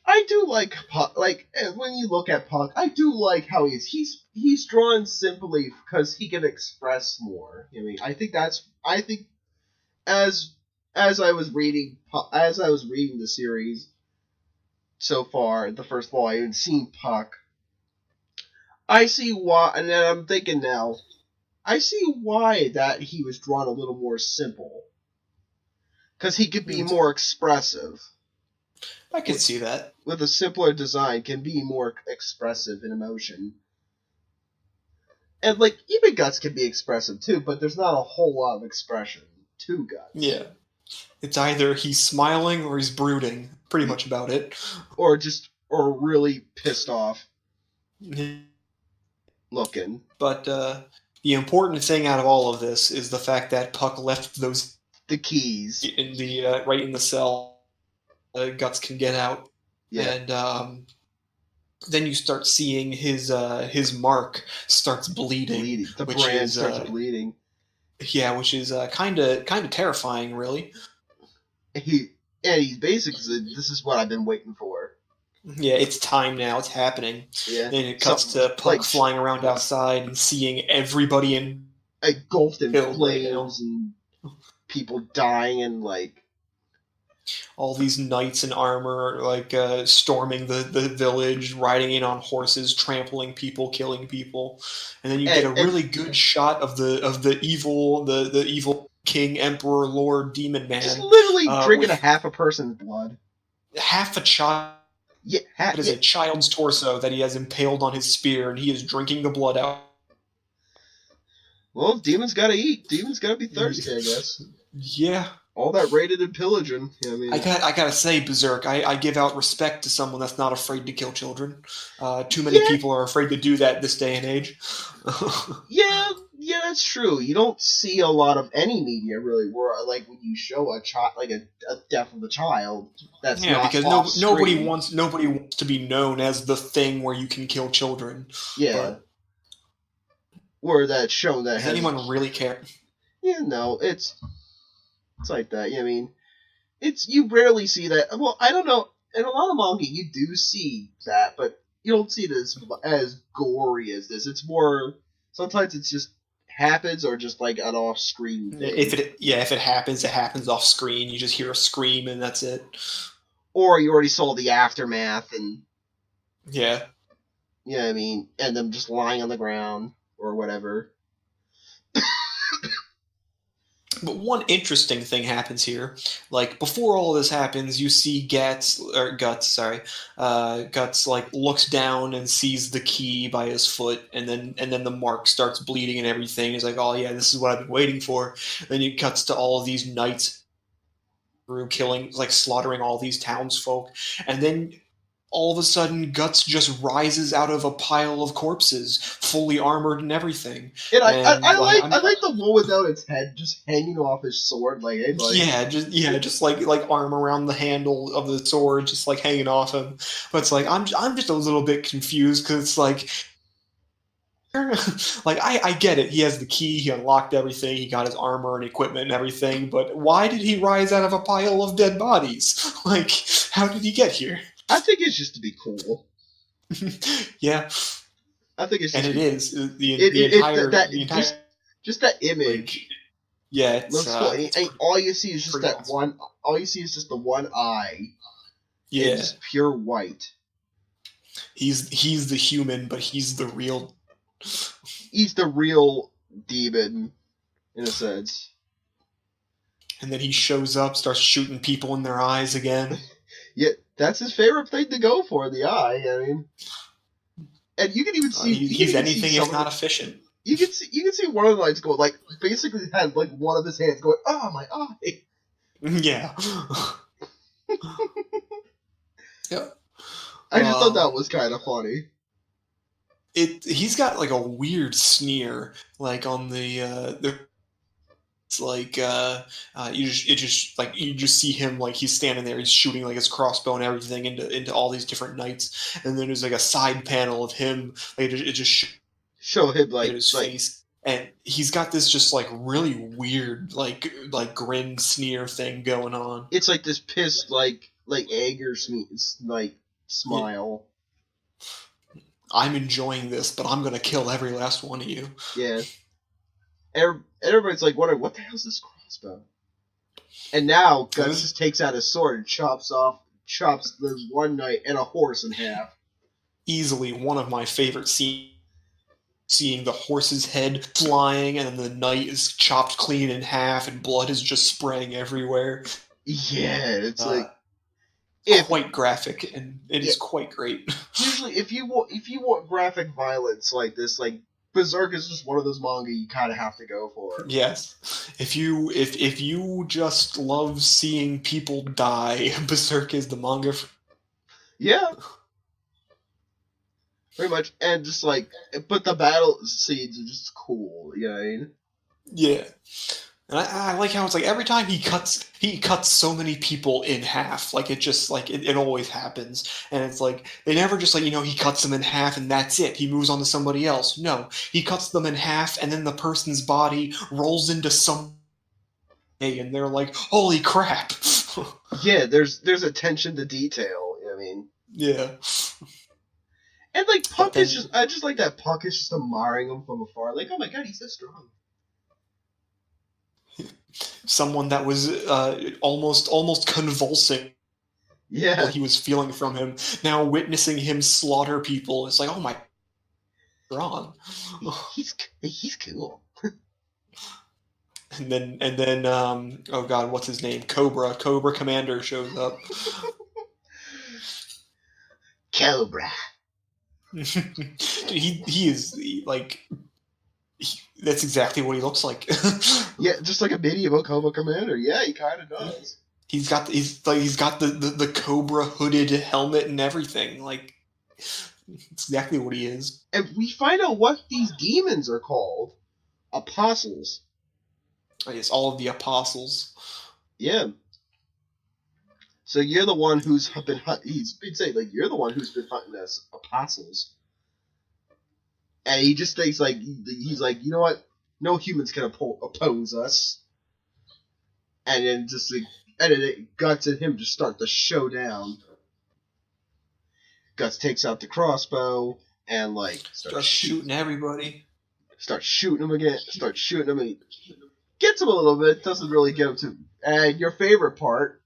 I do like Puck. Like, when you look at Puck, I do like how he's drawn simply because he can express more. I mean, I think as I was reading the series so far, the first volume, and seeing Puck, I see why, and then I'm thinking now, I see why that he was drawn a little more simple. Because he could be more expressive. I can see that. With a simpler design, can be more expressive in emotion. And, like, even Guts can be expressive, too, but there's not a whole lot of expression to Guts. Yeah. It's either he's smiling or he's brooding. Pretty much about it. Or really pissed off looking. But the important thing out of all of this is the fact that Puck left the keys in the right in the cell. Guts can get out, and then you start seeing his mark starts bleeding. The brand starts bleeding. Yeah, which is kind of terrifying, really. He's basically, this is what I've been waiting for. Yeah, it's time now. It's happening. Yeah. And it cuts to Puck flying around outside and seeing everybody engulfed in flames and people dying, and like all these knights in armor, like storming the village, riding in on horses, trampling people, killing people, and then you get a really good shot of the evil king, emperor, lord, demon man, just literally drinking half a person's blood, half a child. Yeah, it is a child's torso that he has impaled on his spear, and he is drinking the blood out. Well, demons gotta eat. Demons gotta be thirsty, I guess. Yeah. All that raided and pillaging. I mean, I gotta say, Berserk, I give out respect to someone that's not afraid to kill children. Too many people are afraid to do that this day and age. Yeah, that's true. You don't see a lot of any media really where, like, when you show a child, like a death of a child, that's not because nobody wants to be known as the thing where you can kill children. Yeah, where that's shown that. Does anyone really care? Yeah, no, it's like that. I mean, you rarely see that. Well, I don't know. In a lot of manga, you do see that, but you don't see it as gory as this. It's more, sometimes it's just happens, or just like an off-screen thing. If it happens off screen. You just hear a scream and that's it. Or you already saw the aftermath, and yeah, I mean, and them just lying on the ground or whatever. But one interesting thing happens here. Like, before all this happens, you see Guts like looks down and sees the key by his foot, and then the mark starts bleeding and everything. He's like, oh yeah, this is what I've been waiting for. Then it cuts to all of these knights killing, like slaughtering all these townsfolk, and then all of a sudden, Guts just rises out of a pile of corpses, fully armored and everything. And I like the one without its head just hanging off his sword, like, hey, buddy. Just like arm around the handle of the sword, just like hanging off him. But it's like I'm just a little bit confused, because it's like I get it. He has the key. He unlocked everything. He got his armor and equipment and everything. But why did he rise out of a pile of dead bodies? Like, how did he get here? I think it's just to be cool. Yeah, I think it's just, and it is the entire just that image. Like, yeah, it's cool. And all you see is just that awesome. One. All you see is just the one eye. Yeah, it's pure white. He's the human, but he's the real. He's the real demon, in a sense. And then he shows up, starts shooting people in their eyes again. Yeah, that's his favorite thing to go for, the eye. I mean, and you can even see he's anything if not efficient. You can see one of the lines go like basically had like one of his hands going, "Oh my eye." Yeah. Yeah. I just thought that was kind of funny. He's got like a weird sneer, like on it's like you just see him like he's standing there, he's shooting like his crossbow and everything into all these different knights, and then there's like a side panel of him, like it just show him like his face, and he's got this just like really weird like grin sneer thing going on. It's like this pissed like anger like smile. I'm enjoying this, but I'm gonna kill every last one of you. Yeah. Everybody's like wondering what the hell's this crossbow? And now Guts just takes out his sword and chops the one knight and a horse in half. Easily one of my favorite scenes. Seeing the horse's head flying, and then the knight is chopped clean in half, and blood is just spraying everywhere. Yeah, it's quite graphic, and it is quite great. Usually, if you want graphic violence like this, like Berserk is just one of those manga you kind of have to go for. Yes, if you just love seeing people die, Berserk is the manga. Yeah. Pretty much, and just like, but the battle scenes are just cool, you know what I mean? Yeah, and I like how it's like every time he cuts so many people in half, like it just like it always happens, and it's like they never just like he cuts them in half and that's it. He moves on to somebody else. No, he cuts them in half, and then the person's body rolls into some, and they're like, "Holy crap!" Yeah, there's attention to detail. You know what I mean? Yeah. And like Puck is just, I just like that Puck is just admiring him from afar. Like, oh my god, he's so strong. Someone that was almost convulsing. Yeah, what he was feeling from him. Now witnessing him slaughter people, it's like, oh my, wrong. He's cool. And then oh god, what's his name? Cobra Commander shows up. Cobra. he is like that's exactly what he looks like. Yeah, just like a medieval Cobra Commander. Yeah, he kind of does. He's got the Cobra hooded helmet and everything. Like it's exactly what he is. And we find out what these demons are called. Apostles. Oh, yes, all of the apostles. Yeah. So you're the one who's been he's been saying like you're the one who's been hunting us apostles, and he just thinks like he's like, you know what, no humans can oppose us, and then just like Guts and him just start the showdown. Guts takes out the crossbow and like starts shooting everybody. Starts shooting him again. Starts shooting him and gets him a little bit. Doesn't really get him to. And your favorite part.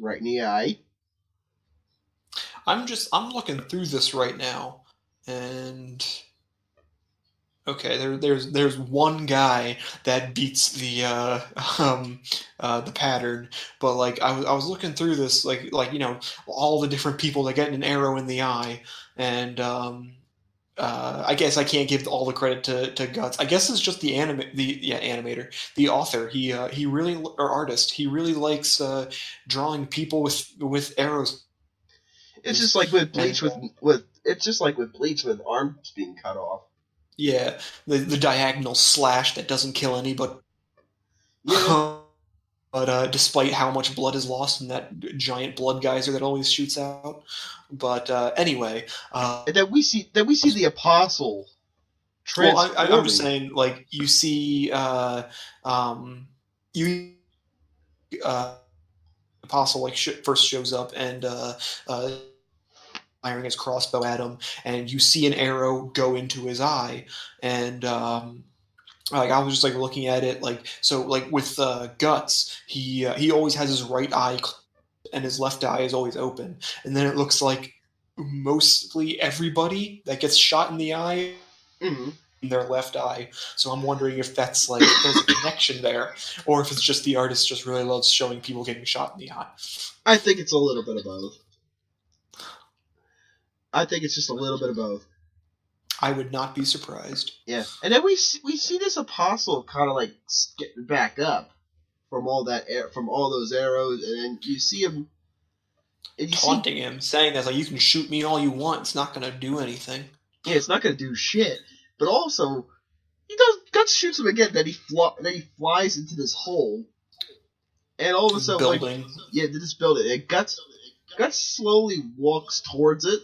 Right in the eye. I'm looking through this right now, and okay, there's one guy that beats the pattern, but like I was looking through this like all the different people that get an arrow in the eye, and I guess I can't give all the credit to Guts. I guess it's just the animator, the author. He really, or artist. He really likes drawing people with arrows. It's just like with Bleach with arms being cut off. Yeah, the diagonal slash that doesn't kill anybody. Yeah. But despite how much blood is lost in that giant blood geyser that always shoots out. But anyway, and then we see the apostle. Well, I'm just saying, like you see, apostle like first shows up and firing his crossbow at him, and you see an arrow go into his eye, and like I was just like looking at it, like so, like with Guts, he always has his right eye and his left eye is always open, and then it looks like mostly everybody that gets shot in the eye in their left eye. So I'm wondering if that's like there's a connection there, or if it's just the artist just really loves showing people getting shot in the eye. I think it's a little bit of both. I think it's just a little bit of both. I would not be surprised. Yeah, and then we see this apostle kind of like getting back up from all those arrows, and then you see him and taunting him, saying that like you can shoot me all you want, it's not gonna do anything. Yeah, it's not gonna do shit. But also, Guts shoots him again. Then he flies into this hole, and all of a sudden, building. This building. And Guts slowly walks towards it,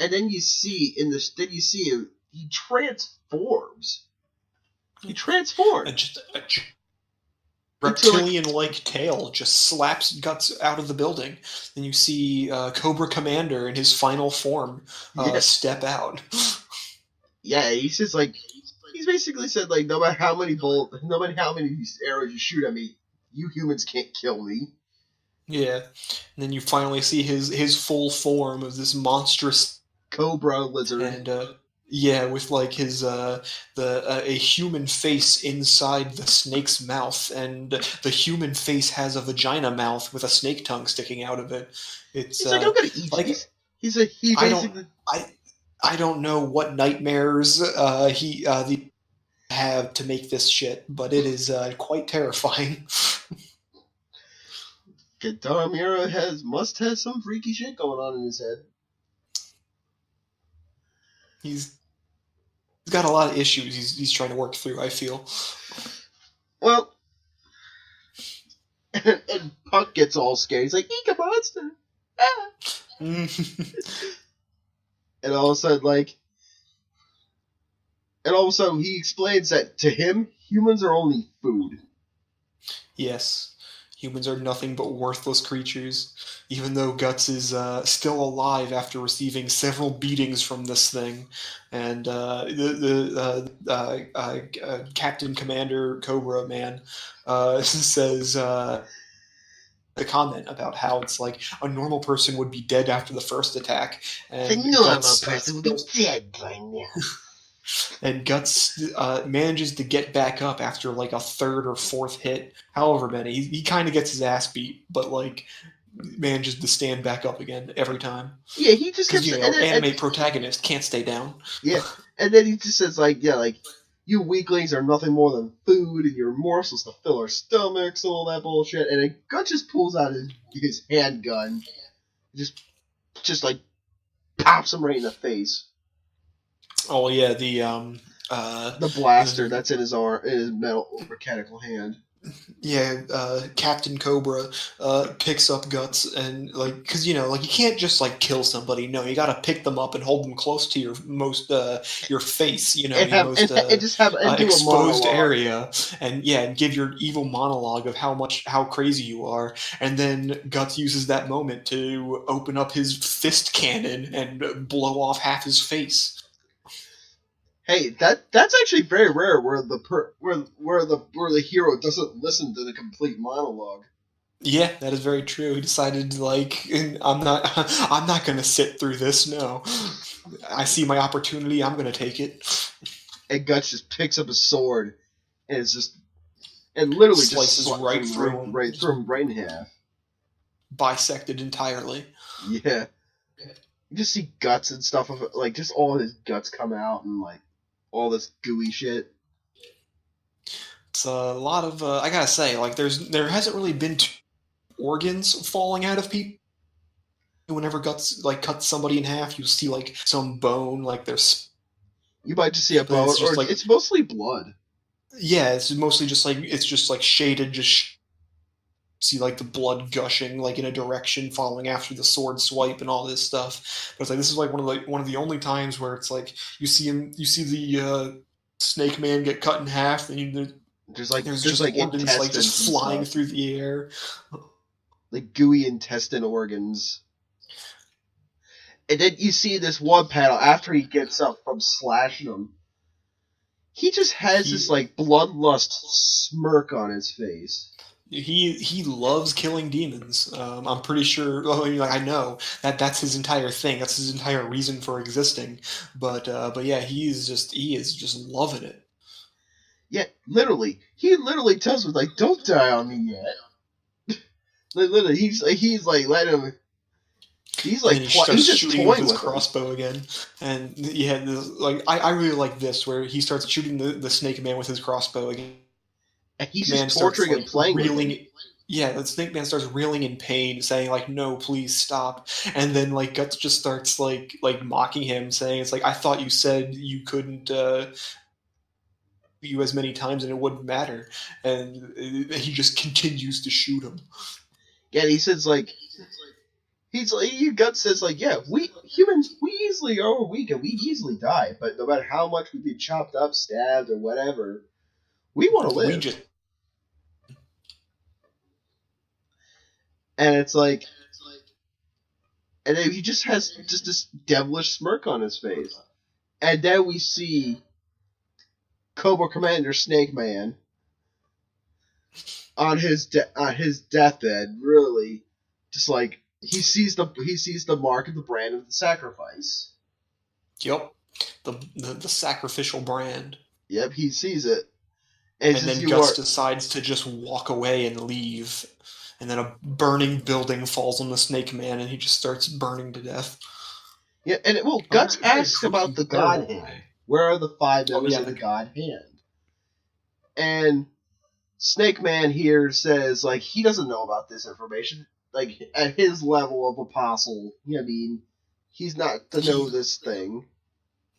and then you see him. He transforms. Just a reptilian-like tail just slaps Guts out of the building. Then you see Cobra Commander in his final form step out. Yeah, he's basically said like, no matter how many arrows you shoot at me, you humans can't kill me. Yeah, and then you finally see his full form of this monstrous Cobra lizard, and with like his a human face inside the snake's mouth, and the human face has a vagina mouth with a snake tongue sticking out of it. He's like, I'm gonna eat you. I don't know what nightmares he have to make this shit, but it is quite terrifying. Kentarou Miura must have some freaky shit going on in his head. He's got a lot of issues he's trying to work through, I feel. Well, and Puck gets all scared. He's like, "Eek, a monster!" Ah! And all of a sudden he explains that to him, humans are only food. Yes. Humans are nothing but worthless creatures, even though Guts is still alive after receiving several beatings from this thing. And Captain Commander Cobra Man says a comment about how it's like a normal person would be dead after the first attack. And a normal person would be dead by now. And Guts manages to get back up after like a third or fourth hit, however many. He kind of gets his ass beat, but like manages to stand back up again every time. Yeah, he just gets anime protagonist can't stay down. Yeah, and then he just says like, you weaklings are nothing more than food, and you're morsels to fill our stomachs, all that bullshit. And then Guts just pulls out his handgun, just like pops him right in the face. Oh yeah, the blaster that's in his arm, in his metal mechanical hand. Yeah, Captain Cobra picks up Guts and like, because you can't just like kill somebody. No, you gotta pick them up and hold them close to your face. And just have exposed area, and give your evil monologue of how crazy you are, and then Guts uses that moment to open up his fist cannon and blow off half his face. Hey, that's actually very rare where the hero doesn't listen to the complete monologue. Yeah, that is very true. He decided like, I'm not going to sit through this. No, I see my opportunity. I'm going to take it. And Guts just picks up a sword and literally slices just right through him, right in half, bisected entirely. Yeah, you just see guts and stuff of it, like just all his guts come out and like. All this gooey shit. It's a lot of. I gotta say, like, there hasn't really been organs falling out of people. Whenever Guts like cuts somebody in half, you see like some bone, like there's. You might just see a bone, or like, it's mostly blood. Yeah, it's mostly just like shaded, just see like the blood gushing like in a direction, following after the sword swipe and all this stuff. But it's like this is like one of the only times where it's like you see the Snake Man get cut in half, and there's just like organs like just flying through the air, like gooey intestine organs. And then you see this one panel after he gets up from slashing him. He just has this like bloodlust smirk on his face. He loves killing demons. I'm pretty sure. I know that's his entire thing. That's his entire reason for existing. But yeah, he is just loving it. Yeah, literally, he tells him like, "Don't die on me yet." Literally, he's like letting him. He's And like then he starts he's just shooting with toying his with him. crossbow again. And yeah, I really like this where he starts shooting the Snake Man with his crossbow again. And he's Man just starts, torturing like, and playing with him. reeling. Yeah, the Snake Man starts reeling in pain, saying like, "No, please stop." And then like Guts just starts like mocking him, saying, "It's like I thought you said you couldn't you as many times and it wouldn't matter." And he just continues to shoot him. Yeah, and he says like, Guts says like, yeah, we humans, we easily are weak and we easily die, but no matter how much we get chopped up, stabbed, or whatever, we want to live. And it's like, and then he just has just this devilish smirk on his face. And then we see Cobra Commander Snake Man on his deathbed, really, just like he sees the mark of the brand of the sacrifice. Yep, the sacrificial brand. Yep, he sees it, and then Guts decides to just walk away and leave. And then a burning building falls on the Snake Man, and he just starts burning to death. Yeah, and Guts asks about the God Hand. Where are the 5 members of the God Hand? And Snake Man here says, like, he doesn't know about this information. Like, at his level of apostle, I mean, he's not to know this thing.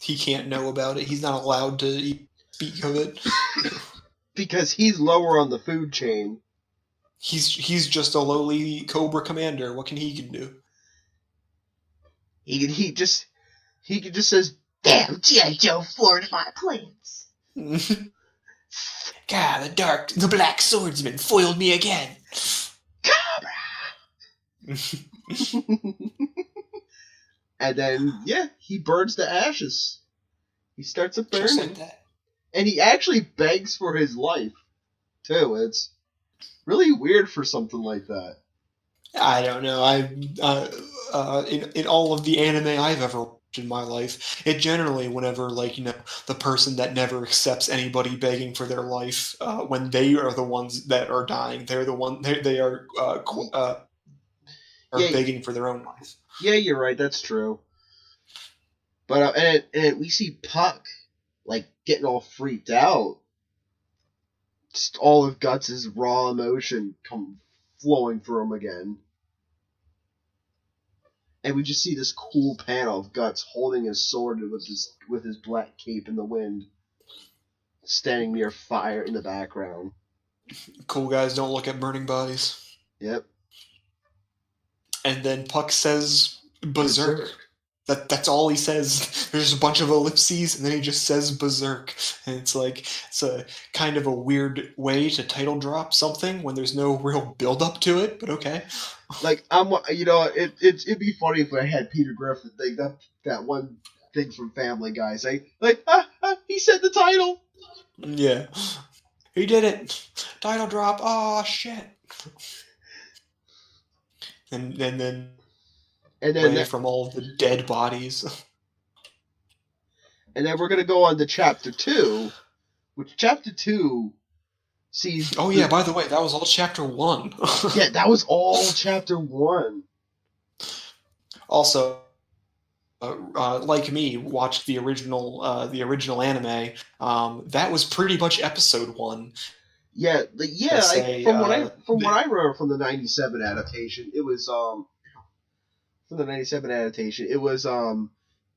He can't know about it. He's not allowed to speak of it. Because he's lower on the food chain. He's just a lowly Cobra Commander. What can he do? He just says, "Damn G.I. Joe forward my plans." God, the Black Swordsman foiled me again. Cobra. And then he burns to ashes. He starts a burning. Just like that. And he actually begs for his life, too. It's really weird for something like that. I don't know. In all of the anime I've ever watched in my life, it generally, whenever the person that never accepts anybody begging for their life, when they are the ones that are dying, they're the one they are begging for their own life. Yeah, you're right. That's true. But and we see Puck like getting all freaked out. Just all of Guts' raw emotion come flowing through him again. And we just see this cool panel of Guts holding his sword with his black cape in the wind, standing near fire in the background. Cool guys don't look at burning bodies. Yep. And then Puck says Berserk. That's all he says. There's a bunch of ellipses, and then he just says Berserk. And it's a kind of a weird way to title drop something when there's no real build up to it, but okay. Like, it'd be funny if I had Peter Griffin think that one thing from Family Guy say, he said the title. Yeah. He did it. Title drop. Oh, shit. And then away from all of the dead bodies. And then we're going to go on to Chapter 2, which Chapter 2 sees... Oh, yeah, by the way, that was all Chapter 1. Yeah, that was all Chapter 1. Also, like me, watched the original anime. That was pretty much Episode 1. Yeah, from what I remember from the 97 adaptation, it was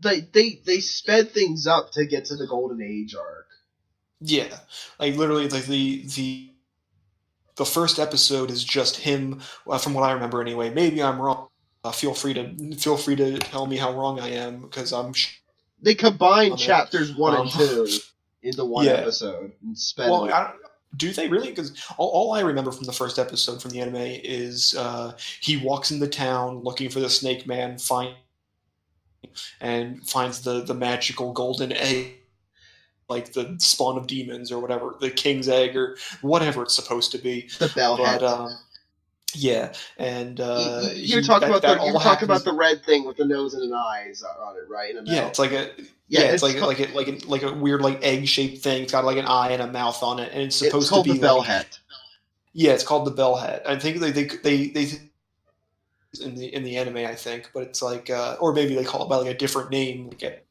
they sped things up to get to the Golden Age arc. Yeah, like literally, like the first episode is just him. From what I remember, anyway. Maybe I'm wrong. Feel free to tell me how wrong I am, because they combined chapters 1 and 2 into one episode and sped. Well, do they really? Because all I remember from the first episode from the anime is he walks into town looking for the Snake Man, finds the magical golden egg, like the spawn of demons or whatever, the king's egg or whatever it's supposed to be. The bellhead. Yeah, and you're talking about the red thing with the nose and an eyes on it, right? It's like a like a weird like egg shaped thing. It's got like an eye and a mouth on it, and it's supposed to be the bellhead. Yeah, it's called the bellhead. I think they in the anime, I think, but it's like, or maybe they call it by like a different name, like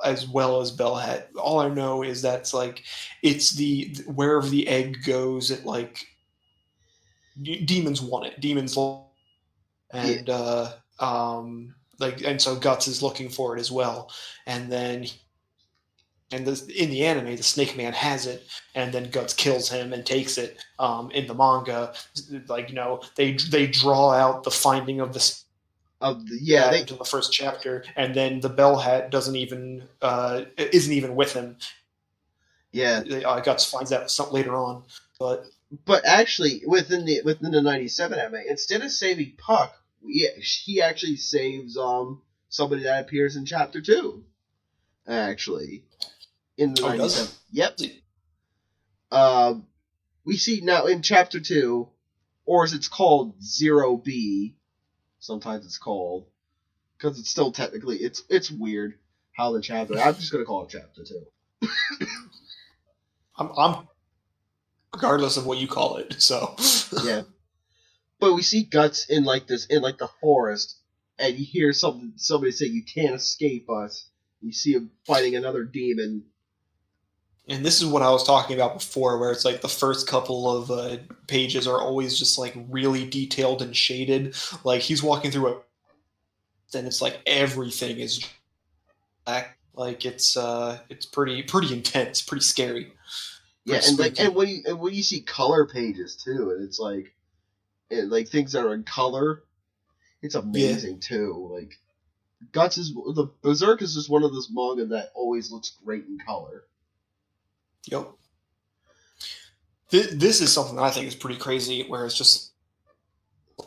as well as Bellhead. All I know is that it's like it's the wherever the egg goes, it like demons want it. Demons, Yeah. and like, and so Guts is looking for it as well, and then. And in the anime, the Snake Man has it, and then Guts kills him and takes it. In the manga, like, they draw out the finding of the into the first chapter, and then the Bell Hat isn't even with him. Yeah, Guts finds out something later on, but actually within the 97 anime, instead of saving Puck, he actually saves somebody that appears in chapter 2. Actually, in the 97. Yep. We see now in chapter 2, or as it's called 0B. Sometimes it's called, because it's still technically it's weird how the chapter. I'm just gonna call it chapter 2. I'm regardless of what you call it. So yeah, but we see Guts in the forest, and you hear somebody say, "You can't escape us." You see him fighting another demon. And this is what I was talking about before, where it's like the first couple of pages are always just like really detailed and shaded. Like he's walking through and it's like everything is black. Like it's pretty intense, pretty scary. Yeah, and when you see color pages too, and it's like things that are in color, it's amazing too. Like the Berserk is just one of those manga that always looks great in color. Yep. This is something that I think is pretty crazy, where it's just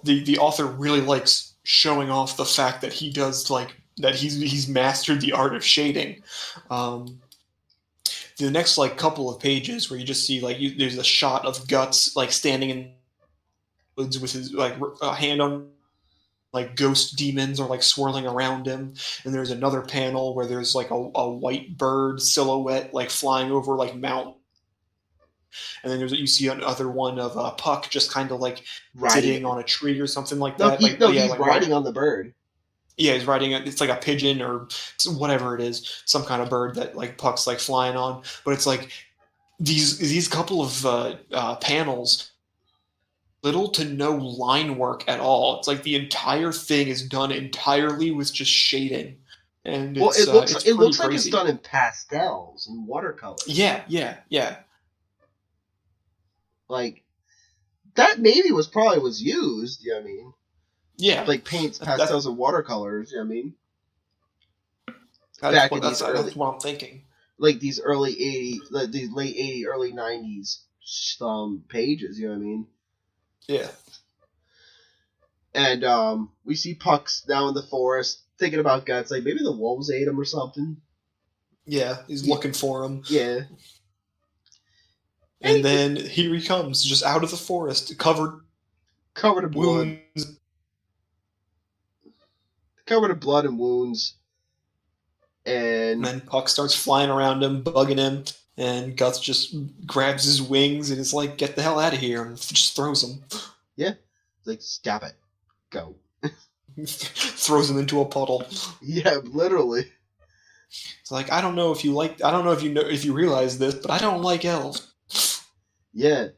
the author really likes showing off the fact that he does that he's mastered the art of shading. The next couple of pages where you just see there's a shot of Guts standing in woods with his hand on ghost demons are swirling around him, and there's another panel where there's a white bird silhouette flying over mountain, and then you see another one of Puck just kind of sitting on a tree or something like that. He's riding on the bird. Yeah, he's riding it's like a pigeon or whatever it is, some kind of bird that Puck's flying on. But it's these couple of panels, little to no line work at all. It's the entire thing is done entirely with just shading, and it looks like it's done in pastels and watercolors. Yeah. That maybe was used. You know what I mean? Yeah, paints, pastels, and watercolors. You know what I mean? That's what I'm thinking. These early 80s, these late 80s, early 90s pages. You know what I mean? Yeah. And we see Puck's down in the forest thinking about Guts. Maybe the wolves ate him or something. Yeah, he's looking for him. Yeah. And then here he comes, just out of the forest, covered in blood. Covered in blood and wounds. And then Puck starts flying around him, bugging him, and Guts just grabs his wings and is like, "Get the hell out of here," and just throws him. Yeah. Stop it. Go. Throws him into a puddle. Yeah, literally. It's I don't know if you realize this, but I don't like elves. Yeah.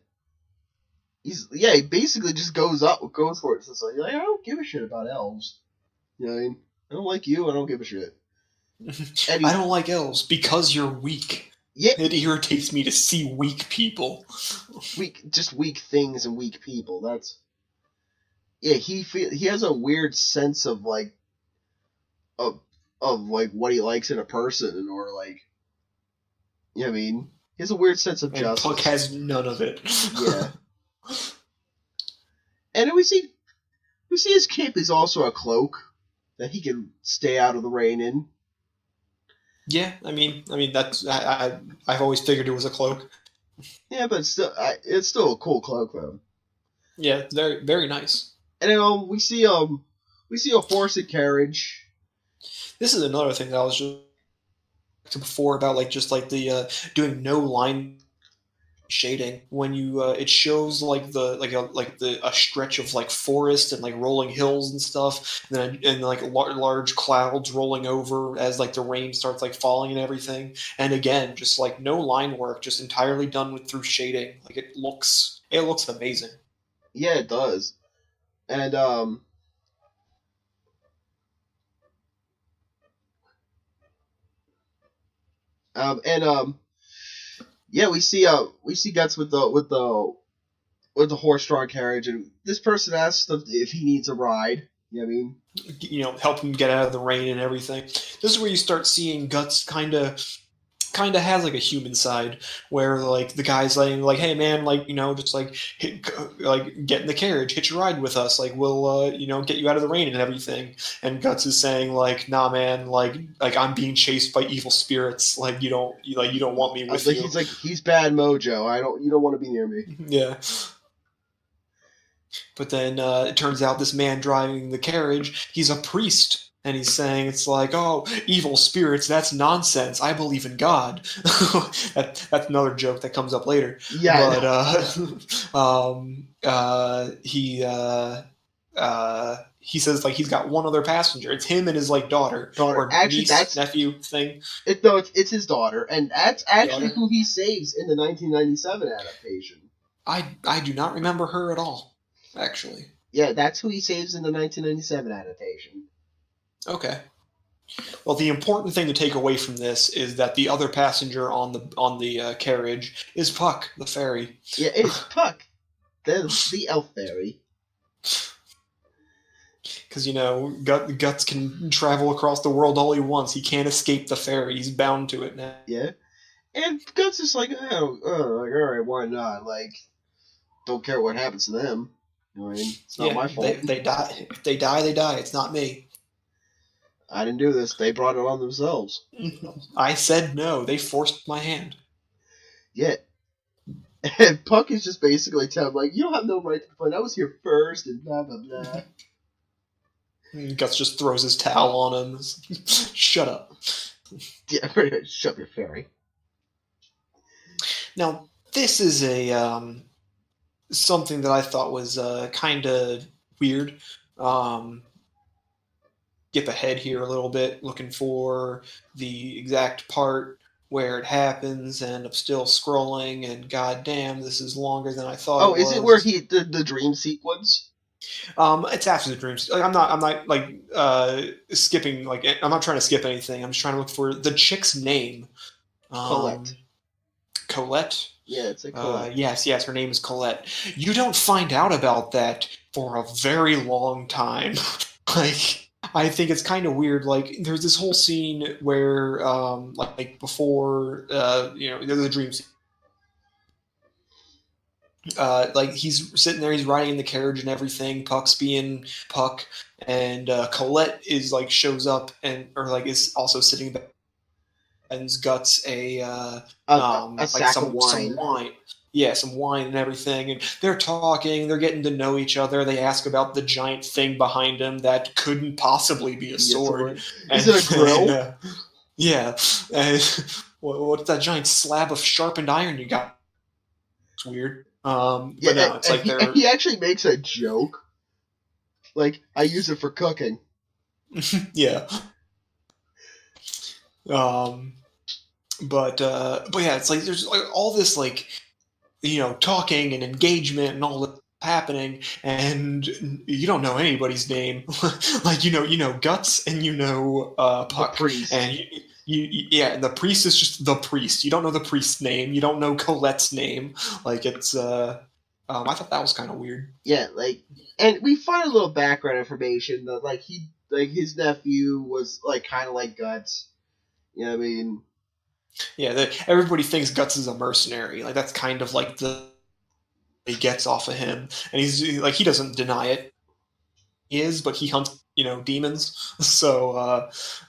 He basically just goes for it. So I don't give a shit about elves. You know what I mean? I don't like you, I don't give a shit. I don't like elves because you're weak. Yeah. It irritates me to see weak people. Weak things and weak people. That's... Yeah, he has a weird sense of what he likes in a person, or you know what I mean? He has a weird sense of justice. Puck has none of it. Yeah. And then we see his cape is also a cloak that he can stay out of the rain in. Yeah, I mean that's I've always figured it was a cloak. Yeah, but it's still a cool cloak though. Yeah, very very nice. And then we see a horse and carriage. This is another thing that I was just before about the doing no line shading when you it shows like a stretch of like forest and like rolling hills and stuff, and like large clouds rolling over as like the rain starts like falling and everything. And again, just like no line work, just entirely done with through shading. Like it looks amazing. Yeah, it does. And and yeah, we see Guts with the horse-drawn carriage, and this person asks if he needs a ride. You know what I mean? Help him get out of the rain and everything. This is where you start seeing Guts kind of has like a human side where like the guy's like hey man, like just like get in the carriage, hitch a ride with us, like we'll get you out of the rain and everything. And Guts is saying like nah man, like I'm being chased by evil spirits, like you don't want me with you. He's bad mojo, you don't want to be near me. Yeah. But then it turns out this man driving the carriage, he's a priest. And he's saying it's like, oh, evil spirits, that's nonsense. I believe in God. That's another joke that comes up later. Yeah. But he says like he's got one other passenger. It's him and his like daughter. Or actually, niece, nephew thing. It's his daughter, and that's actually who he saves in the 1997 adaptation. I do not remember her at all, actually. Yeah, that's who he saves in the 1997 adaptation. Okay. Well, the important thing to take away from this is that the other passenger on the carriage is Puck, the fairy. Yeah, it's Puck, the elf fairy. Because Guts can travel across the world all he wants. He can't escape the fairy. He's bound to it now. Yeah, and Guts is like, like all right, why not? Like, don't care what happens to them. You know what I mean? It's not my fault. They die. If they die, they die. It's not me. I didn't do this. They brought it on themselves. I said no. They forced my hand. Yeah. And Puck is just basically telling him, like, you don't have no right to complain. I was here first, and blah, blah, blah. Guts just throws his towel on him. Shut up. Yeah, pretty much. Shut your fairy. Now, this is a something that I thought was kind of weird. Skip ahead here a little bit, looking for the exact part where it happens, and I'm still scrolling, and goddamn, this is longer than I thought. Oh, is it where the dream sequence? It's after the dreams. Like, I'm not like skipping. Like I'm not trying to skip anything. I'm just trying to look for the chick's name. Colette. Colette. Yeah, it's a Colette. Yes, her name is Colette. You don't find out about that for a very long time. Like. I think it's kind of weird. Like, there's this whole scene where, like before, the dreams. Like he's sitting there, he's riding in the carriage and everything. Puck's being Puck, and Colette is like shows up is also sitting there. And Guts a sack of wine. Some wine. Yeah, some wine and everything, and they're talking, they're getting to know each other. They ask about the giant thing behind him that couldn't possibly be a sword. Is it a grill? Yeah. What's that giant slab of sharpened iron you got? It's weird. But no, it's like he actually makes a joke. Like, I use it for cooking. Yeah. But yeah, it's like there's like all this like talking and engagement and all that happening, and you don't know anybody's name. Like Guts and Puck, and and the priest is just the priest. You don't know the priest's name. You don't know Colette's name. Like it's I thought that was kind of weird. Yeah, like, and we find a little background information that like his nephew was like kind of like Guts. You know what I mean? Yeah, everybody thinks Guts is a mercenary. Like that's kind of like he gets off of him, and he's like he doesn't deny it. He is, but he hunts demons. So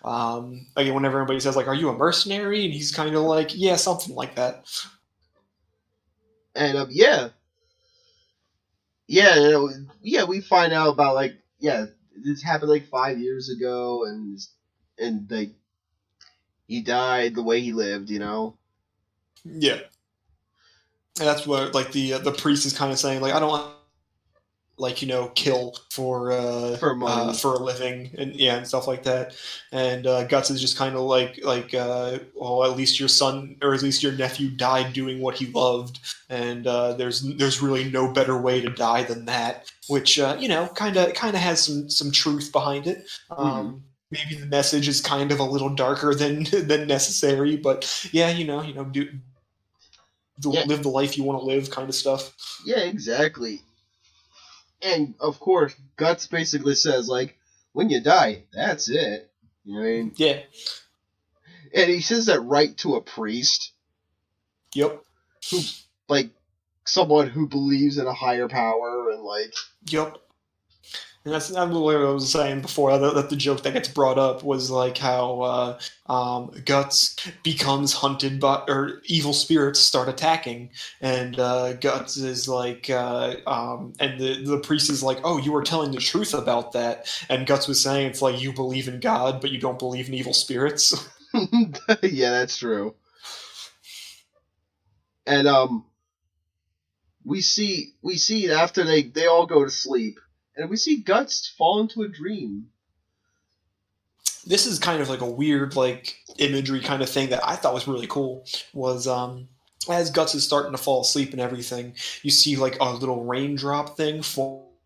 like whenever everybody says like, "Are you a mercenary?" and he's kind of like, "Yeah, something like that." And we find out about like this happened like 5 years ago, and like. He died the way he lived, Yeah. And that's what like the priest is kind of saying, like, I don't like, kill For money. for a living, and yeah, and stuff like that. And Guts is just kind of well, at least your son, or at least your nephew, died doing what he loved, and there's really no better way to die than that, which kind of has some truth behind it. Maybe the message is kind of a little darker than than necessary, but yeah, live the life you want to live, kind of stuff. Yeah, exactly. And of course, Guts basically says, like, when you die, that's it. You know what I mean? Yeah. And he says that right to a priest. Yep. Who, like, someone who believes in a higher power and, like... Yep. And that's what I was saying before, that the joke that gets brought up was like how Guts becomes hunted by, or evil spirits start attacking, and Guts is like, and the priest is like, oh, you were telling the truth about that, and Guts was saying it's like you believe in God, but you don't believe in evil spirits. Yeah, that's true. And we see after they all go to sleep. And we see Guts fall into a dream. This is kind of like a weird, like, imagery kind of thing that I thought was really cool. Was as Guts is starting to fall asleep and everything, you see like a little raindrop thing fall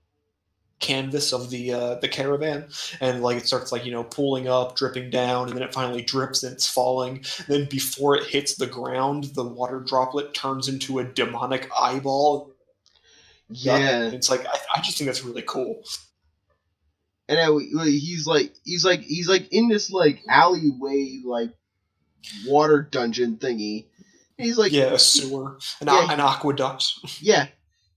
canvas of the caravan, and like it starts like pulling up, dripping down, and then it finally drips and it's falling. Then before it hits the ground, the water droplet turns into a demonic eyeball. Yeah, it's like I just think that's really cool. And then he's like in this like alleyway like water dungeon thingy. And he's like a sewer, an aqueduct. Yeah,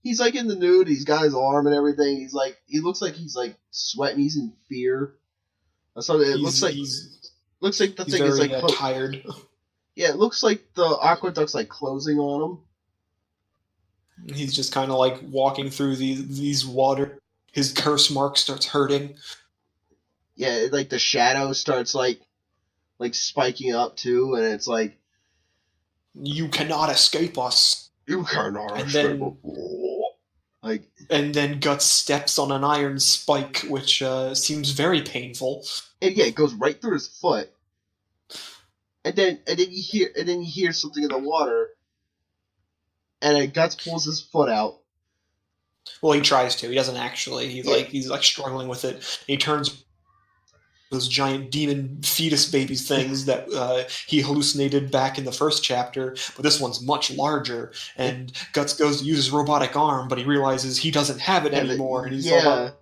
he's like in the nude. He's got his arm and everything. He's like he looks like he's like sweating. He's in fear. So it looks like the thing is like tired. Yeah, it looks like the aqueduct's like closing on him. He's just kind of like walking through these water. His curse mark starts hurting. Yeah, like the shadow starts like spiking up too, and it's like, you cannot escape us. You cannot escape us. And then Guts steps on an iron spike, which seems very painful. And yeah, it goes right through his foot. And then you hear something in the water. And then Guts pulls his foot out. Well, he tries to. He doesn't actually. He's struggling with it. And he turns those giant demon fetus babies things that he hallucinated back in the first chapter, but this one's much larger. And Guts goes to use his robotic arm, but he realizes he doesn't have it anymore. And he's and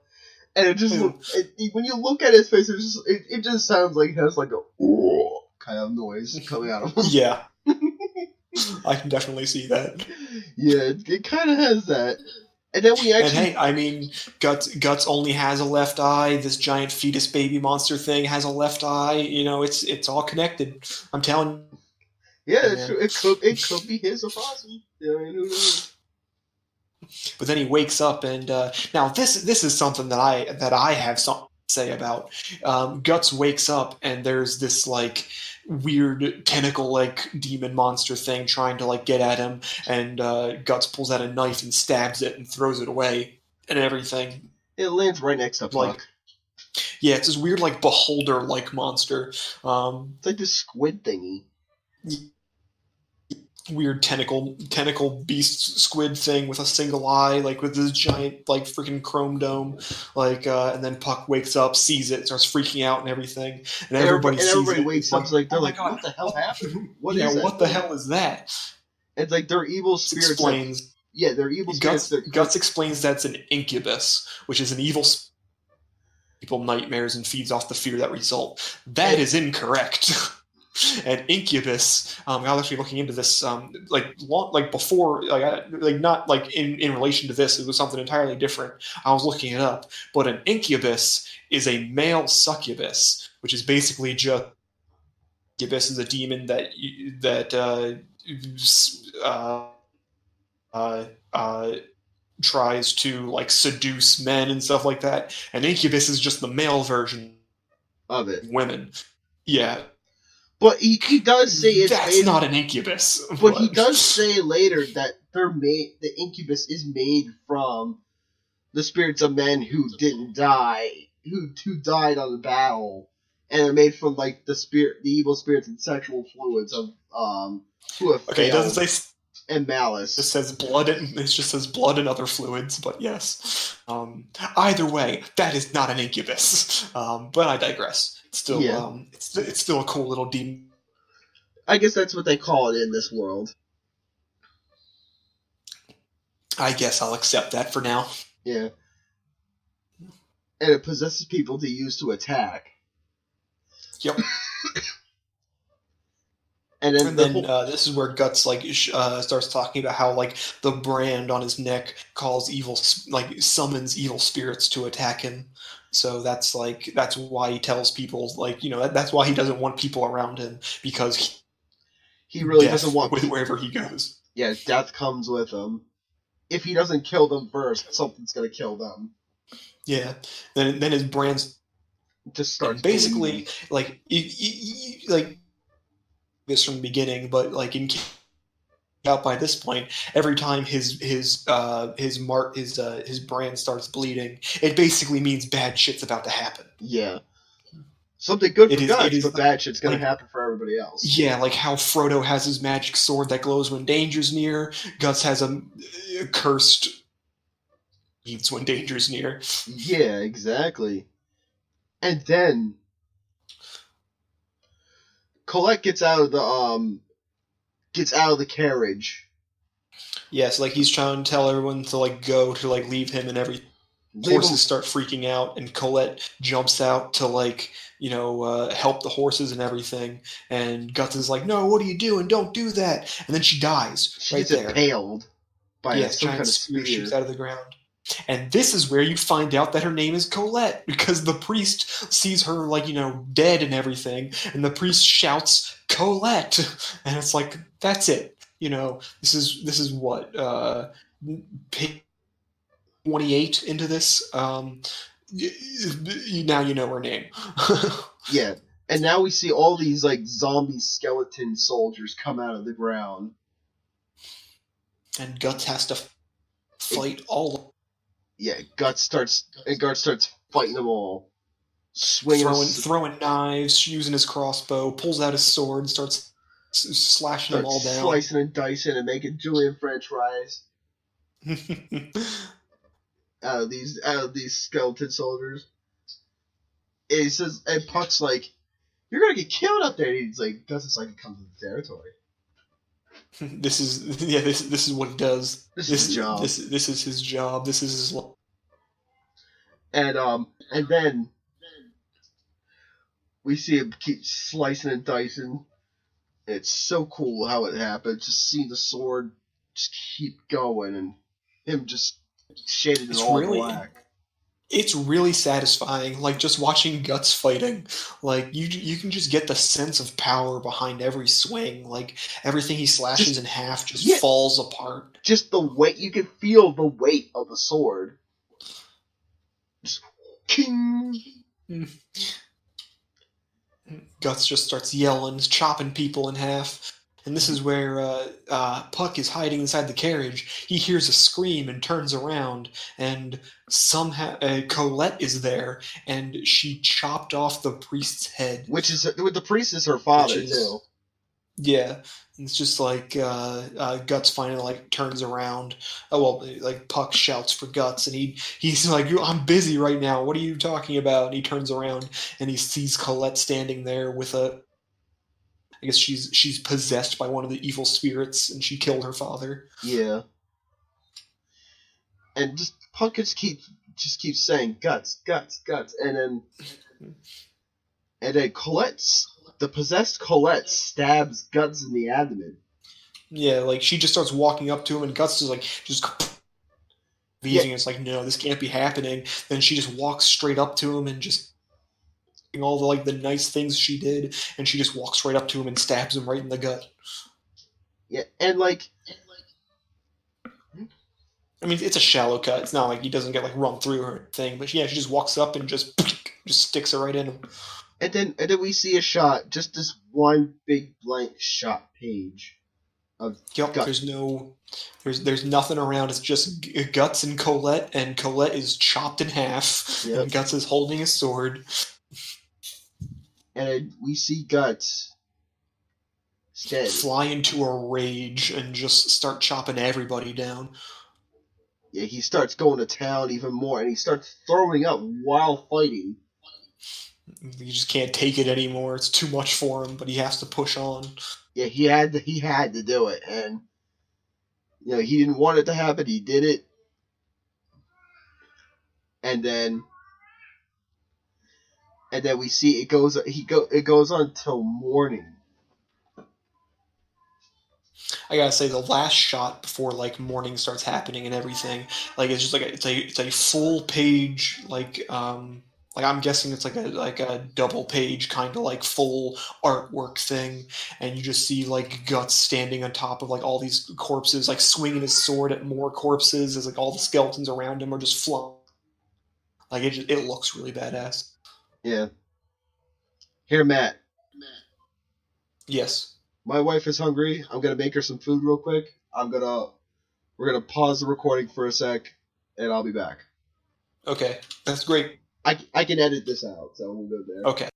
it just when you look at his face, it just sounds like he has like a kind of noise coming out of him. Yeah. I can definitely see that. Yeah, it kind of has that. And then we actually... And hey, I mean, Guts only has a left eye. This giant fetus baby monster thing has a left eye. It's all connected. I'm telling you. Yeah, it could be his or Fossey. I mean, who knows? But then he wakes up, and now this is something that I have something to say about. Guts wakes up, and there's this like weird tentacle like demon monster thing trying to like get at him, and Guts pulls out a knife and stabs it and throws it away and everything. It lands right next to Puck. Yeah, it's this weird like beholder like monster. It's like this squid thingy. Weird tentacle beast squid thing with a single eye, like with this giant like freaking chrome dome, and then Puck wakes up, sees it, starts freaking out and everything, and everybody wakes up like, they're like, God, what the hell happened? What the hell is that? It's like they're evil spirits. Explains. They're evil spirits. Guts explains that's an incubus, which is an evil people nightmares and feeds off the fear that result. That is incorrect. And incubus, I was actually looking into this, before, not like in relation to this. It was something entirely different. I was looking it up, but an incubus is a male succubus, which is basically just incubus is a demon that tries to like seduce men and stuff like that. And incubus is just the male version of it. Women, yeah. But he does say that's not an incubus. But he does say later that the incubus is made from the spirits of men who didn't die, who died on the battle, and they're made from like the evil spirits and sexual fluids of who have Okay, it failed doesn't say and malice. it says blood. It just says blood and other fluids. But yes, either way, that is not an incubus. But I digress. It's still it's still a cool little demon. I guess that's what they call it in this world. I guess I'll accept that for now. Yeah. And it possesses people to use to attack. Yep. And then this is where Guts starts talking about how like the brand on his neck summons evil spirits to attack him. So that's why he tells people that's why he doesn't want people around him, because he really doesn't want wherever he goes. Yeah, death comes with him. If he doesn't kill them first, something's gonna kill them. Yeah. Then his brands just starts basically like this from the beginning, but like out by this point, every time his brand starts bleeding, it basically means bad shit's about to happen. Yeah. Something good for Guts, but bad shit's gonna happen for everybody else. Yeah, like how Frodo has his magic sword that glows when danger's near. Guts has a cursed eats when danger's near. Yeah, exactly. And then Colette gets out of the carriage. Yes, like he's trying to tell everyone to like go to like leave him, and every horses start freaking out, and Colette jumps out to like help the horses and everything. And Guts is like, "No, what are you doing? Don't do that!" And then she dies. She gets impaled by some kind of spear shoots out of the ground. And this is where you find out that her name is Colette, because the priest sees her dead and everything, and the priest shouts Colette, and it's like, that's it. This is what 28 into this. Now you know her name. Yeah, and now we see all these like zombie skeleton soldiers come out of the ground, and Guts has to fight all. Yeah, Guts starts fighting them all, throwing knives, using his crossbow, pulls out his sword, starts slashing them all down, slicing and dicing, and making Julian French fries out of these skeleton soldiers. And he says, and Puck's like, "You're gonna get killed up there." And he's like, Guts is like, "It comes with the territory." This is what he does. This is his job. This is his job. This is his. And then we see him keep slicing and dicing. It's so cool how it happens. Just seeing the sword just keep going, and him just shaded it all black. It's really satisfying, like just watching Guts fighting. Like you can just get the sense of power behind every swing. Like everything he slashes in half just falls apart. Just the weight, you can feel the weight of the sword. Just king. Guts just starts yelling, chopping people in half. And this is where Puck is hiding inside the carriage. He hears a scream and turns around, and somehow Colette is there, and she chopped off the priest's head. The priest is her father too. Yeah, it's just like Guts finally turns around. Puck shouts for Guts, and he's like, "I'm busy right now. What are you talking about?" And he turns around and he sees Colette standing there with I guess she's possessed by one of the evil spirits, and she killed her father. Yeah. And Puck just keeps saying Guts, Guts, Guts, and then the possessed Colette stabs Guts in the abdomen. Yeah, like she just starts walking up to him, and Guts is like just. It's like, no, this can't be happening. Then she just walks straight up to him and just. All the nice things she did, and she just walks right up to him and stabs him right in the gut. Yeah, and I mean, it's a shallow cut. It's not like he doesn't get run through or anything, but yeah, she just walks up and just sticks it right in him. And then we see a shot, just this one big blank shot page Yep, Guts. there's nothing around. It's just Guts and Colette is chopped in half, Yep. and Guts is holding his sword. And we see Guts steady. Fly into a rage and just start chopping everybody down. Yeah, he starts going to town even more, and he starts throwing up while fighting. He just can't take it anymore. It's too much for him, but he has to push on. Yeah, he had to do it, and he didn't want it to happen. He did it, and then we see it goes. It goes on till morning. I gotta say, the last shot before morning starts happening and everything, it's just it's a full page I'm guessing it's like a double page kind of full artwork thing, and you just see Guts standing on top of all these corpses, swinging his sword at more corpses as all the skeletons around him are just flung. It looks really badass. Yeah. Here, Matt. Yes. My wife is hungry. I'm gonna make her some food real quick. We're gonna pause the recording for a sec, and I'll be back. Okay, that's great. I can edit this out, so we'll go there. Okay.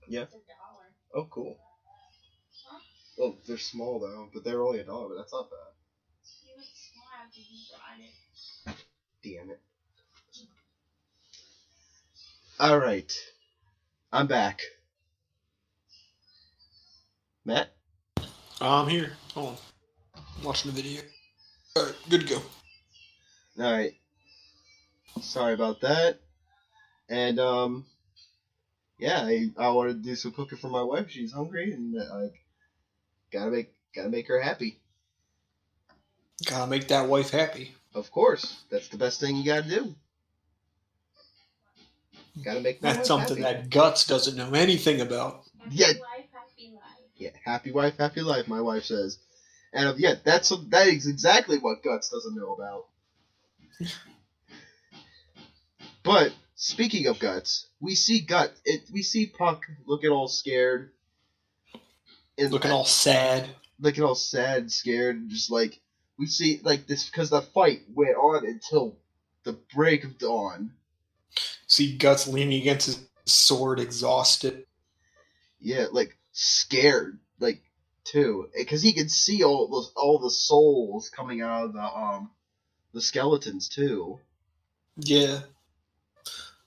Yeah. Oh, cool. Well, they're small though, but they're only $1, but that's not bad. Damn it. Alright. I'm back. Matt? I'm here. Hold on. I'm watching the video. Alright, good to go. Alright. Sorry about that. And, yeah, I wanted to do some cooking for my wife. She's hungry, and gotta make her happy. Gotta make that wife happy. Of course, that's the best thing you gotta do. Gotta make my That's wife something happy. that Guts doesn't know anything about. Yeah. Happy wife, happy life. Yeah, happy wife, happy life. My wife says, and yeah, that is exactly what Guts doesn't know about. But speaking of Guts, we see Puck looking all scared, Looking all sad. Looking all sad and scared, and just we see this because the fight went on until the break of dawn. See Guts leaning against his sword, exhausted. Yeah, scared, too, because he can see all the souls coming out of the skeletons too. Yeah.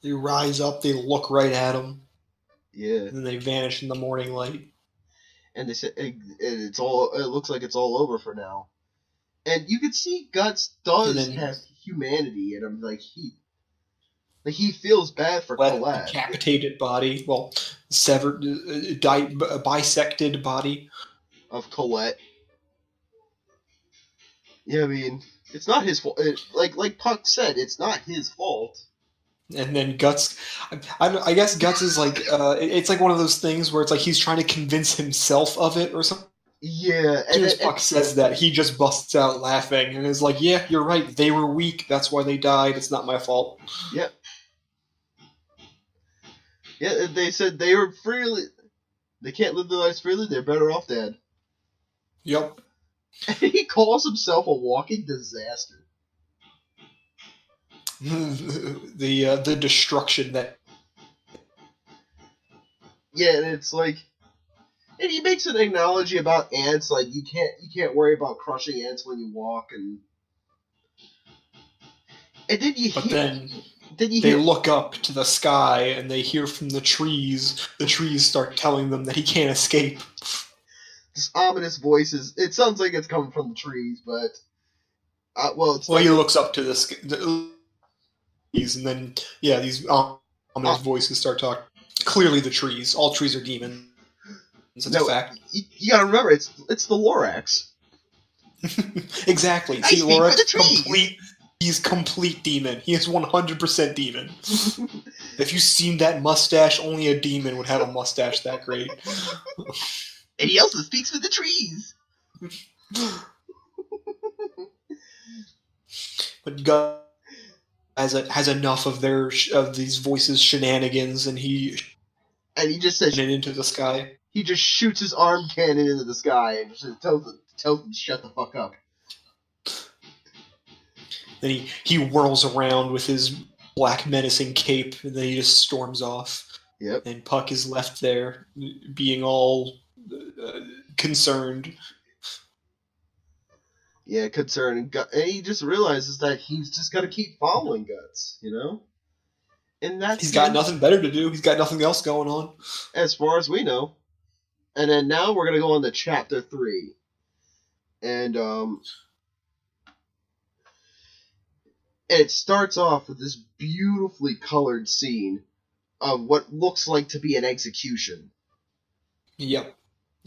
They rise up, they look right at him. Yeah. And then they vanish in the morning light. And they said it looks like it's all over for now. And you can see Guts does have humanity in him. He feels bad for Colette. Decapitated body. Well, severed, bisected body. Of Colette. Yeah, I mean, it's not his fault. Like Puck said, it's not his fault. And then Guts, I guess Guts is it's one of those things where it's he's trying to convince himself of it or something. Yeah. As soon as Puck says that, he just busts out laughing and is like, yeah, you're right, they were weak, that's why they died, it's not my fault. Yep. Yeah, they said they can't live their lives freely, they're better off dead. Yep. And he calls himself a walking disaster. the destruction that. Yeah, and it's and he makes an analogy about ants, you can't worry about crushing ants when you walk, and then they look up to the sky and they hear from the trees. The trees start telling them that he can't escape. this ominous voices. It sounds like it's coming from the trees, but he looks up to this, and then these ominous voices start talking. Clearly, the trees. All trees are demons. That's a fact. You gotta remember, it's the Lorax. Exactly. See, Lorax he's complete demon. He is 100% demon. If you've seen that mustache, only a demon would have a mustache that great. And he also speaks with the trees. But God has enough of these voices shenanigans, and he just says it into the sky. He just shoots his arm cannon into the sky and just tells them to shut the fuck up. Then he whirls around with his black menacing cape, and then he just storms off. Yep. And Puck is left there, being all concerned. Yeah, concerned. And he just realizes that he's just got to keep following Guts, you know? And he's got nothing better to do. He's got nothing else going on. As far as we know. And then now we're going to go on to Chapter 3. And it starts off with this beautifully colored scene of what looks like to be an execution. Yep.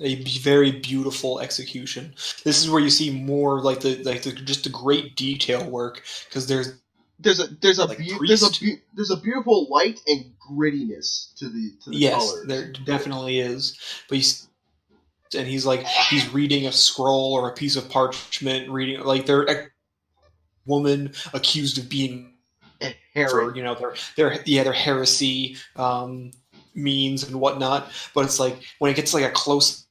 A very beautiful execution. This is where you see more like the great detail work, because there's a beautiful light and grittiness to the colors. Yes, there definitely is. But he's reading a scroll or a piece of parchment, reading like they're a woman accused of being for their heresy means and whatnot. But it's like when it gets like a close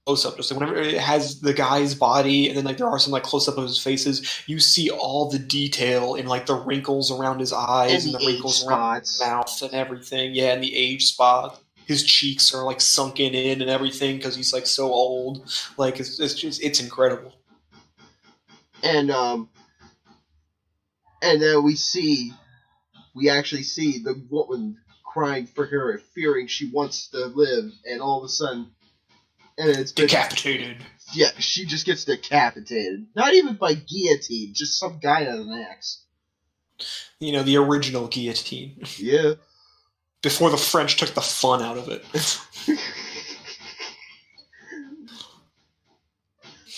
up, just like whenever it has the guy's body, and then like there are some like close up of his faces, you see all the detail in like the wrinkles around his eyes and the wrinkles around his mouth and everything. Yeah, and the age spot. His cheeks are like sunken in and everything because he's like so old. Like it's incredible. And then we actually see the woman crying for her, fearing she wants to live, and all of a sudden, and it's decapitated. Yeah, she just gets decapitated. Not even by guillotine, just some guy on an axe. You know, the original guillotine. Yeah. Before the French took the fun out of it.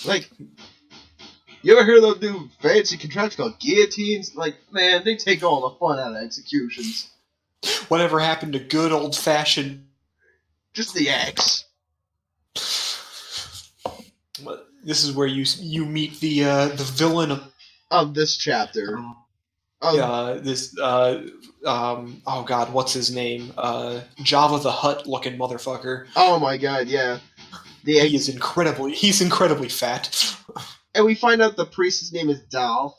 Like, you ever hear of those new fancy contraptions called guillotines? Like, man, they take all the fun out of executions. Whatever happened to good old-fashioned... Just the axe. This is where you meet the villain of this chapter. Oh god, what's his name? Jabba the Hutt looking motherfucker. Oh my god, yeah. He's incredibly fat. And we find out the priest's name is Dahal.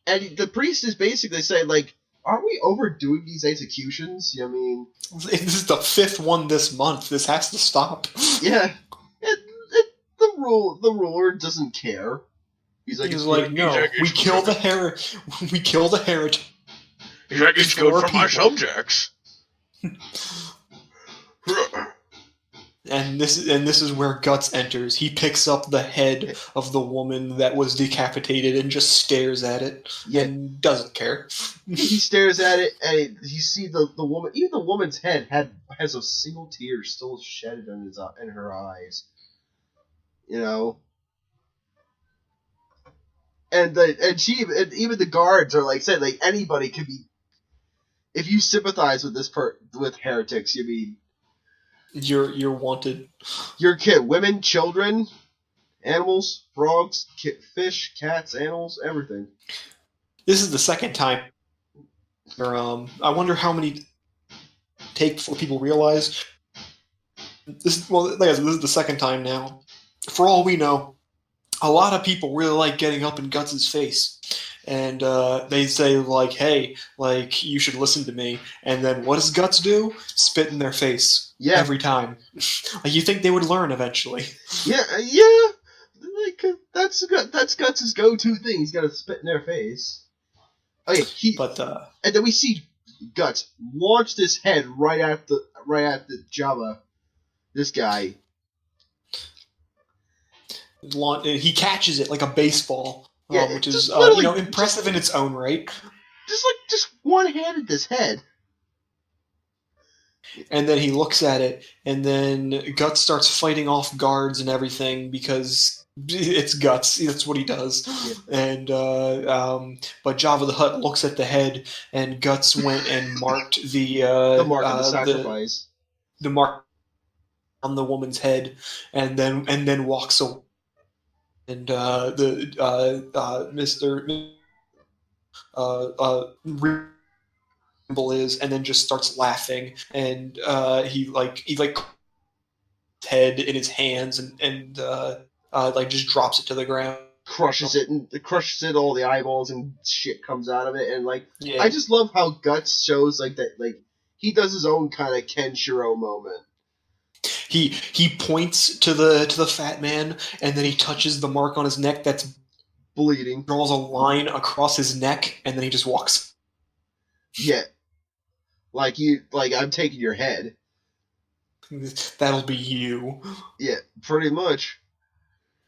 And the priest is basically saying, like, aren't we overdoing these executions? I mean... This is the 5th one this month. This has to stop. Yeah. The ruler doesn't care. He's like, no, we kill the heretic. He's like, it's good for my subjects. And this is where Guts enters. He picks up the head of the woman that was decapitated and just stares at it and doesn't care. He stares at it, and you see the woman. Even the woman's head has a single tear still shedded in her eyes. You know. And even the guards are like saying, like, anybody could be. If you sympathize with with heretics, you mean you're wanted. You're women, children, animals, frogs, fish, cats, animals, everything. This is the second time. I wonder how many take before people realize. This is the second time now. For all we know, a lot of people really like getting up in Guts' face. And they say, like, hey, like, you should listen to me. And then what does Guts do? Spit in their face. Yeah. Every time. Like, you think they would learn eventually. Yeah. Like, that's Guts' go-to thing. He's got to spit in their face. Okay, and then we see Guts launch his head right right at the Java. This guy. He catches it like a baseball, Yeah, which is impressive in its own right. Just one-handed this head. And then he looks at it, and then Guts starts fighting off guards and everything because it's Guts. That's what he does. Yeah. And but Jabba the Hutt looks at the head, and Guts went and marked the mark of the sacrifice. The mark on the woman's head, and then walks away. And Mr. Is, and then just starts laughing, and he head in his hands, and just drops it to the ground, crushes it, all the eyeballs and shit comes out of it, and I just love how Guts shows that he does his own kind of Kenshiro moment. He points to the fat man, and then he touches the mark on his neck that's bleeding, draws a line across his neck, and then he just walks. Yeah. I'm taking your head. That'll be you. Yeah, pretty much.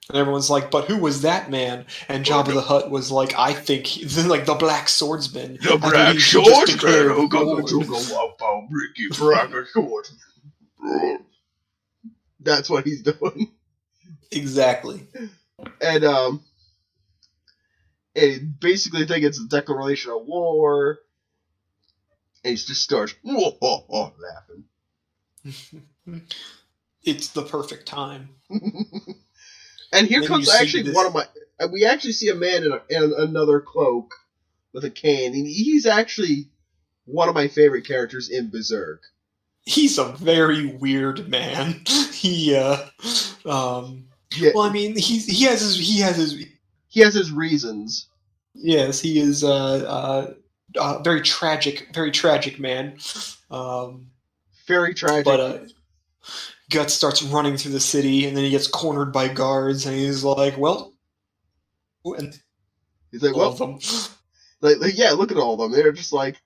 And everyone's like, but who was that man? And Jabba the Hutt was like, I think the Black Swordsman. The Black Swordsman who goes to go up on Ricky Black Swordsman. That's what he's doing. Exactly. And basically think it's a declaration of war. And he just starts laughing. It's the perfect time. And here comes actually one of my... We actually see a man in another cloak with a cane. And he's actually one of my favorite characters in Berserk. He's a very weird man. Well, I mean, he has his reasons. Yes, he is very tragic man. Very tragic. But Guts starts running through the city, and then he gets cornered by guards, and he's like, "Well," and he's like, "Well, them." Yeah, look at all of them. They're just like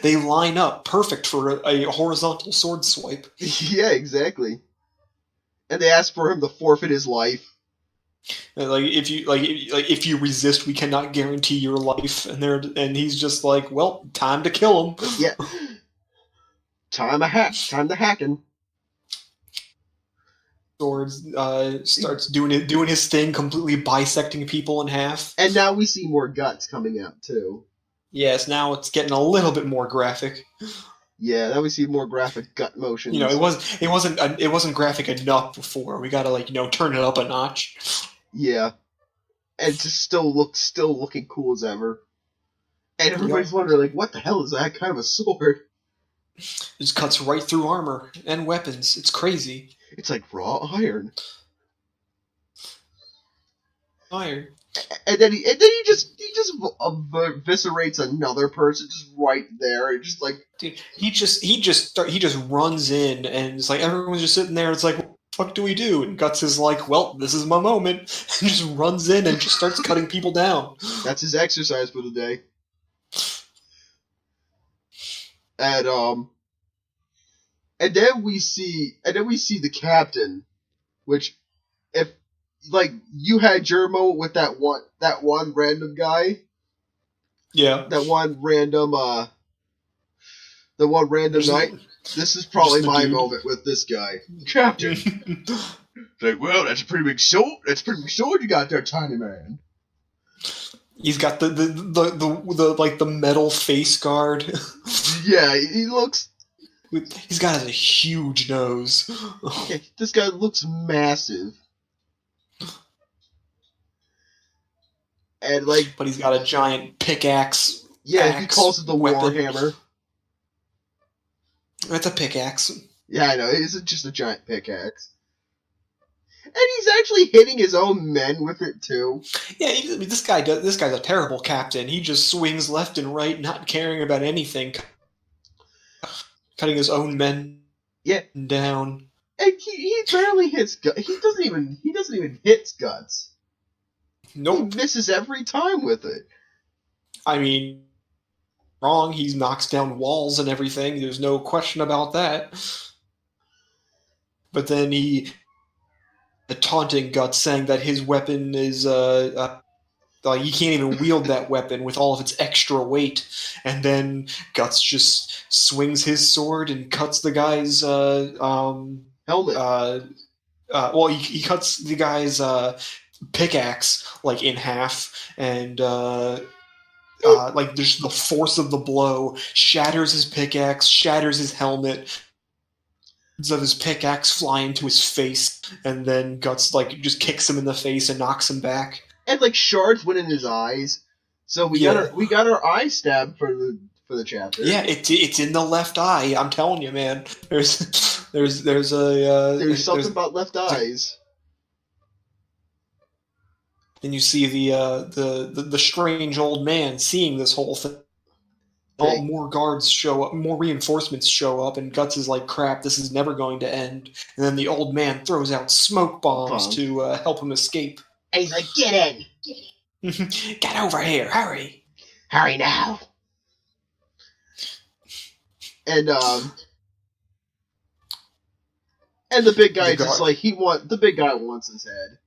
they line up perfect for a horizontal sword swipe. Yeah, exactly. And they ask for him to forfeit his life. If you resist, we cannot guarantee your life. And he's just like, well, time to kill him. Yeah. Time to hacking. Swords starts doing his thing, completely bisecting people in half. And now we see more guts coming out too. Yes, now it's getting a little bit more graphic. Yeah, now we see more graphic gut motions. It wasn't graphic enough before. We gotta turn it up a notch. Yeah, and it's just still looking cool as ever. And everybody's wondering, what the hell is that kind of a sword? It just cuts right through armor and weapons. It's crazy. It's like raw iron. Iron. And then he just eviscerates another person just right there. And just dude, he just runs in, and it's like everyone's just sitting there. And it's like, what the fuck do we do? And Guts is like, well, this is my moment, and just runs in and just starts cutting people down. That's his exercise for the day. And then we see the captain, which if you had your moment with that one random guy. Yeah. That one random night. This is probably my moment with this guy. Captain. Like, well, that's a pretty big sword. That's a pretty big sword you got there, tiny man. He's got the metal face guard. Yeah, he looks. He's got a huge nose. Yeah, this guy looks massive. And but he's got a giant pickaxe. Yeah, he calls it the Warhammer. That's a pickaxe. Yeah, I know. It's just a giant pickaxe. And he's actually hitting his own men with it too. Yeah, this guy's a terrible captain. He just swings left and right, not caring about anything, cutting his own men down. And he barely hits Guts. He doesn't even hit Guts. Nope. He misses every time with it. I mean, wrong. He knocks down walls and everything. There's no question about that. But then taunting Guts, saying that his weapon is he can't even wield that weapon with all of its extra weight. And then Guts just swings his sword and cuts the guy's helmet. Well, he cuts the guy's pickaxe like in half, and like just the force of the blow shatters his pickaxe, shatters his helmet. Of his pickaxe fly into his face, and then Guts like just kicks him in the face and knocks him back. And like shards went in his eyes, so we got our eye stabbed for the chapter. Yeah, it's in the left eye. I'm telling you, man. There's something about left eyes. Then you see the strange old man seeing this whole thing. All more guards show up, more reinforcements show up, and Guts is like, crap, this is never going to end. And then the old man throws out smoke bombs to help him escape. And he's like, get in! Get over here, hurry! Hurry now! And the big guy the big guy wants his head.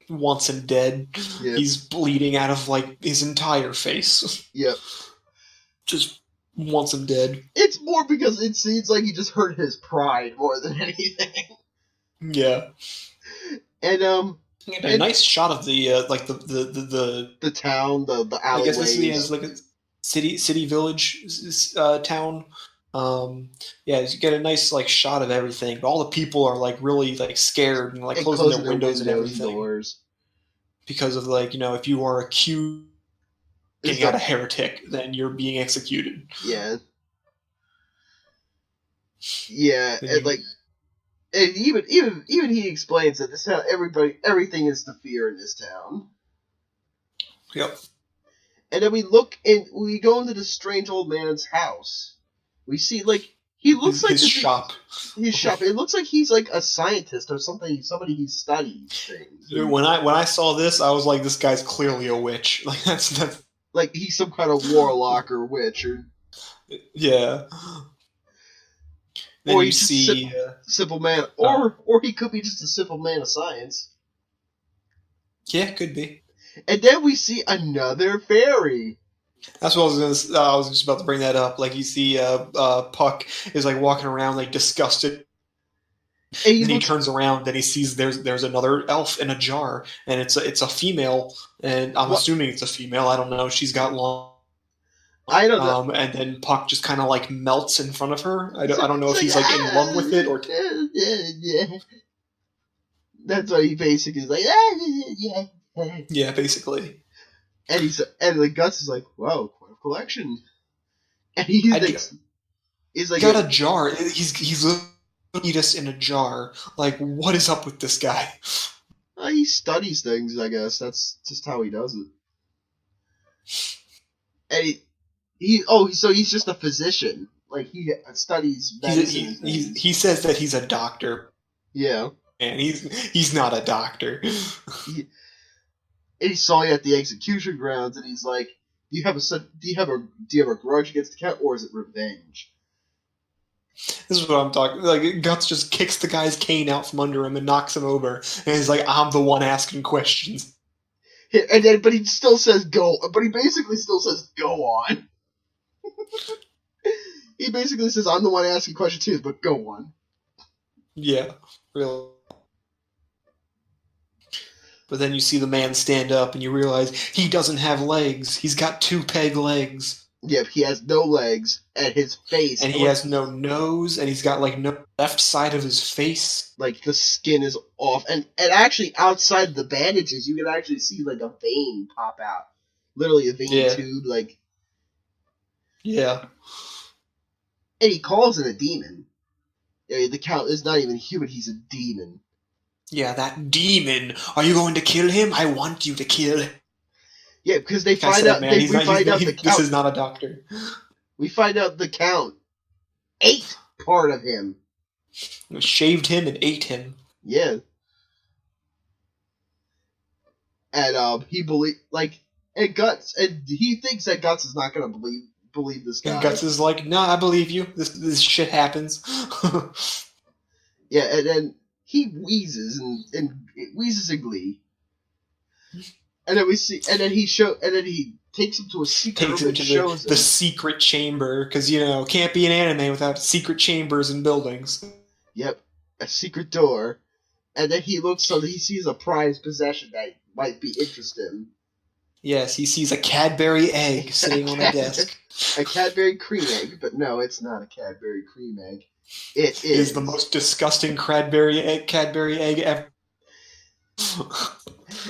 Wants him dead. Yep. He's bleeding out of like his entire face. Yep. Just wants him dead. It's more because it seems like he just hurt his pride more than anything. Yeah. And a nice shot of the the town, the alleyways. I guess this is like a city village town. Yeah, you get a nice like shot of everything, but all the people are like really like scared and like closing their windows and everything. Doors. Because of like, if you are accused getting out a heretic, then you're being executed. Yeah. Yeah, and like, and even he explains that this town, everything is to fear in this town. Yep. And then we go into the strange old man's house. We see like he looks like his shop. His shop. It looks like he's like a scientist or something. Somebody who studies things. Dude, when I saw this, I was like, this guy's clearly a witch. Like that's. Like he's some kind of warlock or witch, or yeah. Then or you see simple man, or he could be just a simple man of science. Yeah, could be. And then we see another fairy. That's what I was just about to bring that up. Like you see, Puck is like walking around like disgusted. And he turns around and he sees there's another elf in a jar, and it's a female, and I'm assuming it's a female. I don't know. She's got long. I don't know. And then Puck just kind of like melts in front of her. I don't know if he's like in love with it or. Yeah. That's what he basically is like. Yeah. Yeah, basically. And the Guts is like, "Whoa, quite a collection." And he's like, got a jar. He's eat us in a jar. Like, what is up with this guy? He studies things, I guess. That's just how he does it. And so he's just a physician. Like, he studies medicine. He says that he's a doctor. Yeah. And he's not a doctor. And he saw you at the execution grounds, and he's like, do you have a grudge against the cat, or is it revenge? This is what I'm talking. Like, Guts just kicks the guy's cane out from under him and knocks him over, and he's like, "I'm the one asking questions." But he still says go. But he basically still says go on. He basically says, "I'm the one asking questions too," but go on. Yeah, really. But then you see the man stand up, and you realize he doesn't have legs. He's got 2 peg legs. Yep, he has no legs, and his face... And he has no nose, and he's got, like, no left side of his face. Like, the skin is off. And actually, outside the bandages, you can actually see, like, a vein pop out. Literally a vein tube, like... Yeah. And he calls it a demon. The Count is not even human, he's a demon. Yeah, that demon. Are you going to kill him? I want you to kill him. Yeah, because they find out. The Count. This is not a doctor. We find out the Count ate part of him. Shaved him and ate him. Yeah. And he and Guts, and he thinks that Guts is not going to believe this guy. And Guts is like, nah, I believe you. This shit happens. Yeah, and then he wheezes and wheezes in glee. And then he takes him to a secret room and shows the secret chamber, because can't be an anime without secret chambers and buildings. Yep, a secret door. And then he sees a prized possession that might be interesting. Yes, he sees a Cadbury egg sitting on a desk. A Cadbury cream egg, but no, it's not a Cadbury cream egg. It is the most disgusting Cadbury egg ever.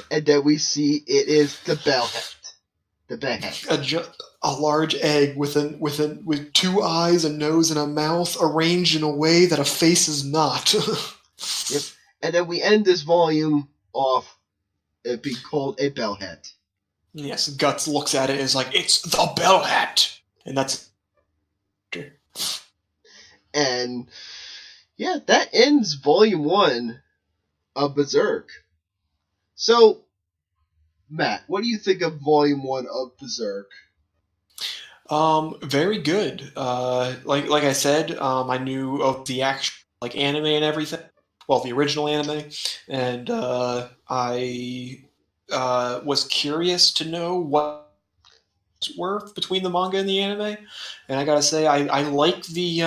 And then we see it is the bellhead. The bellhead. A large egg with two eyes, a nose, and a mouth arranged in a way that a face is not. Yep. And then we end this volume off it being called a bellhead. Yes, Guts looks at it and is like, it's the bellhead! And that's... And, yeah, that ends volume 1 of Berserk. So, Matt, what do you think of volume 1 of Berserk? Very good. Like I said, I knew of the actual anime and everything. Well, the original anime, and I was curious to know what were between the manga and the anime. And I gotta say, I like the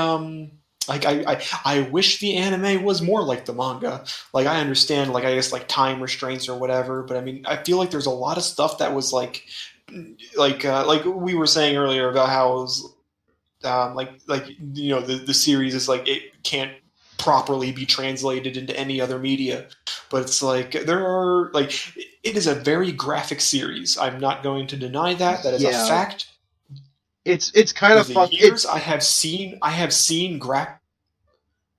I wish the anime was more like the manga. Like, I understand, I guess, time restraints or whatever, but I mean, I feel like there's a lot of stuff that was like we were saying earlier about how it was the series is it can't properly be translated into any other media, but it's there are it is a very graphic series. I'm not going to deny that is a fact. It's kind of fun. Years I have seen graphic,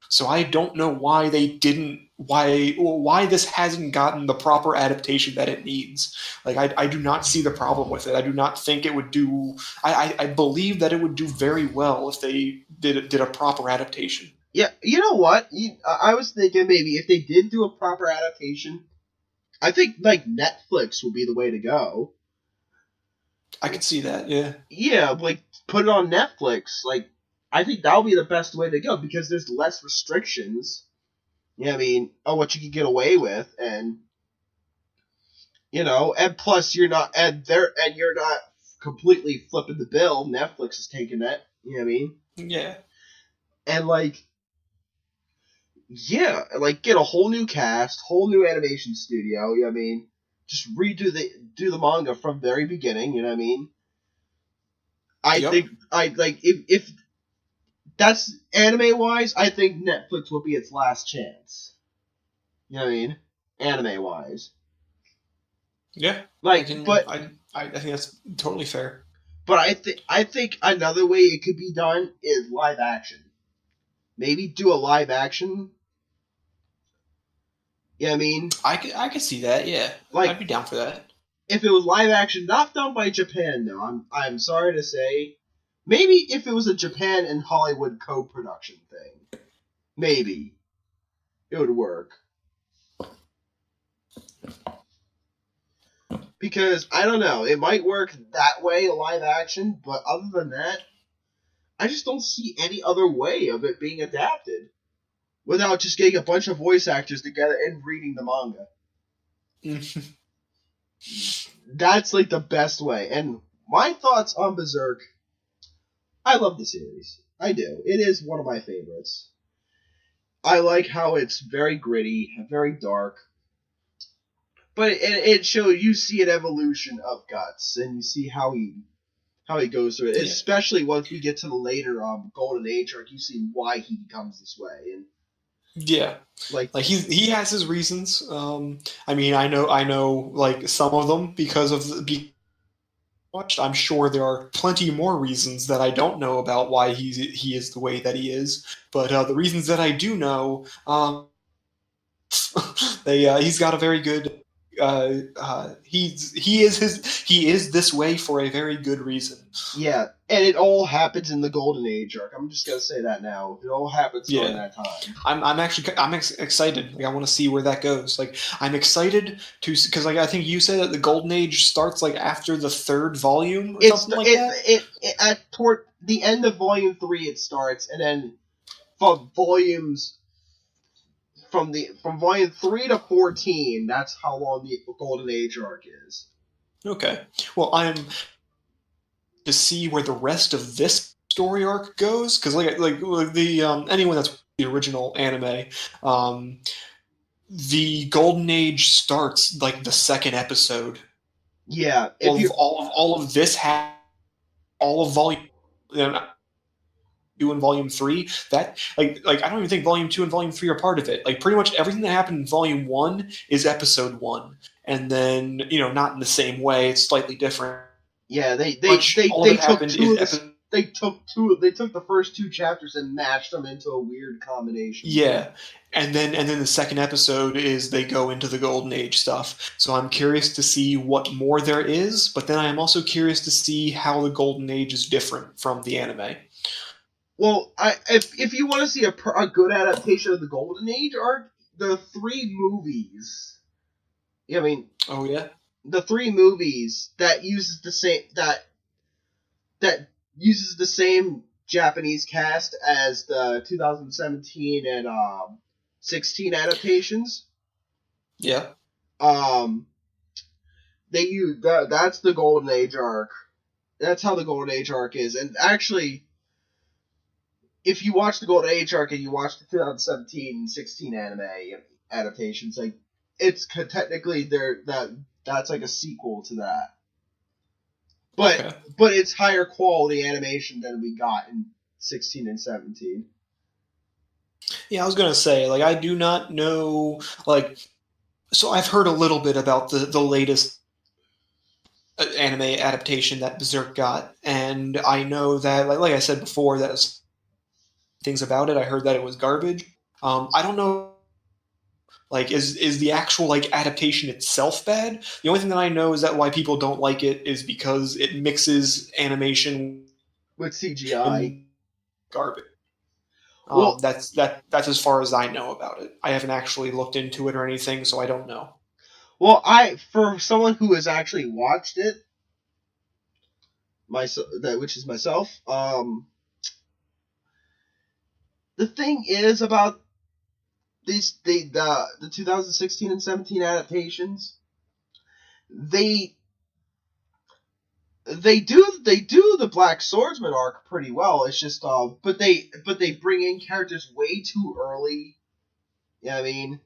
so I don't know why they didn't why this hasn't gotten the proper adaptation that it needs. I do not see the problem with it. I do not think it would do. I believe that it would do very well if they did a proper adaptation. Yeah, you know what? I was thinking maybe if they did do a proper adaptation, I think Netflix would be the way to go. I could see that, yeah. Yeah, put it on Netflix. I think that would be the best way to go because there's less restrictions. You know what I mean? On what you can get away with, and and plus you're not completely flipping the bill. Netflix is taking that. You know what I mean? Yeah. And get a whole new cast, whole new animation studio, you know what I mean? Just do the manga from very beginning, you know what I mean? I think if that's anime wise, I think Netflix will be its last chance. You know what I mean? Anime wise. Yeah. I think that's totally fair. But I think another way it could be done is live action. Maybe do a live action. Yeah, I mean, I could see that. Yeah, I'd be down for that. If it was live action, not done by Japan, though, I'm sorry to say, maybe if it was a Japan and Hollywood co-production thing, maybe it would work. Because I don't know, it might work that way, live action, but other than that, I just don't see any other way of it being adapted. Without just getting a bunch of voice actors together and reading the manga. That's the best way. And my thoughts on Berserk, I love the series. I do. It is one of my favorites. I like how it's very gritty, very dark. But it shows, you see an evolution of Guts, and you see how he goes through it. Yeah. Especially once we get to the later Golden Age arc, you see why he becomes this way. And yeah, he has his reasons. I mean, I know some of them because of watched. I'm sure there are plenty more reasons that I don't know about why he is the way that he is. But the reasons that I do know, he's got a very good. He is this way for a very good reason. Yeah, And it all happens in the Golden Age arc. I'm just gonna say that now. It all happens during that time. I'm excited. Like, I want to see where that goes. Like, I'm excited to, because like I think you said that the Golden Age starts like after the 3rd volume or something like that. Toward the end of volume 3 it starts, and then from volume 3 to 14, that's how long the Golden Age arc is. Okay. Well, I'm to see where the rest of this story arc goes, because like the anyone that's the original anime, the Golden Age starts like the 2nd episode. Yeah. All of this all of volume 2 and volume 3, that like I don't even think volume 2 and volume 3 are part of it. Like, pretty much everything that happened in volume 1 is episode 1, and then not in the same way, it's slightly different. Yeah, they took the first 2 chapters and mashed them into a weird combination. Yeah. And then the 2nd episode is they go into the Golden Age stuff. So I'm curious to see what more there is, but then I am also curious to see how the Golden Age is different from the anime. Well, if you want to see a good adaptation of the Golden Age arc, the 3 movies. I mean, oh yeah, the 3 movies that uses the same Japanese cast as the 2017 and 16 adaptations. Yeah. They use that's the Golden Age arc. That's how the Golden Age arc is. And actually, if you watch the Golden Age arc and you watch the 2017 and 16 anime adaptations, like, it's technically that's like a sequel to that. But it's higher quality animation than we got in 16 and 17. Yeah, I was gonna say, like, I do not know, like, so I've heard a little bit about the latest anime adaptation that Berserk got, and I know that, like I said before, that things about it. I heard that it was garbage. I don't know. Like, is the actual like adaptation itself bad? The only thing that I know is that why people don't like it is because it mixes animation with CGI. Garbage. Well, that's as far as I know about it. I haven't actually looked into it or anything, so I don't know. Well, for someone who has actually watched it, which is myself, the thing is about the 2016 and 17 adaptations, they do the Black Swordsman arc pretty well. It's just but they bring in characters way too early. You know what I mean?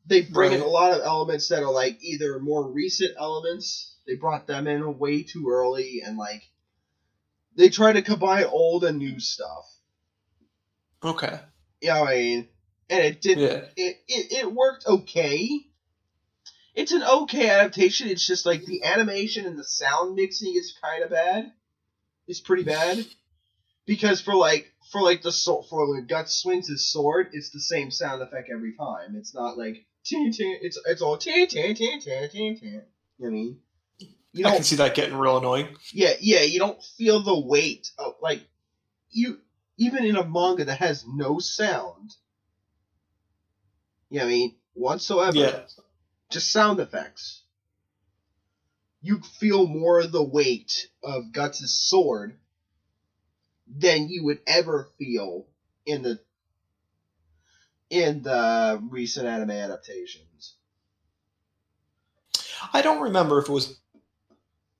They bring in a lot of elements that are like either more recent elements. They brought them in way too early, and like they try to combine old and new stuff. Okay. Yeah, I mean, and it did. Yeah. It worked okay. It's an okay adaptation. It's just like the animation and the sound mixing is kind of bad. It's pretty bad because for when Guts swings his sword, it's the same sound effect every time. It's not like it's all tin. You know what I mean? I can see that getting real annoying. Yeah. You don't feel the weight of like even in a manga that has no sound. You know what I mean? Whatsoever. Yeah. Just sound effects. You feel more of the weight of Guts' sword than you would ever feel in the recent anime adaptations. I don't remember if it was.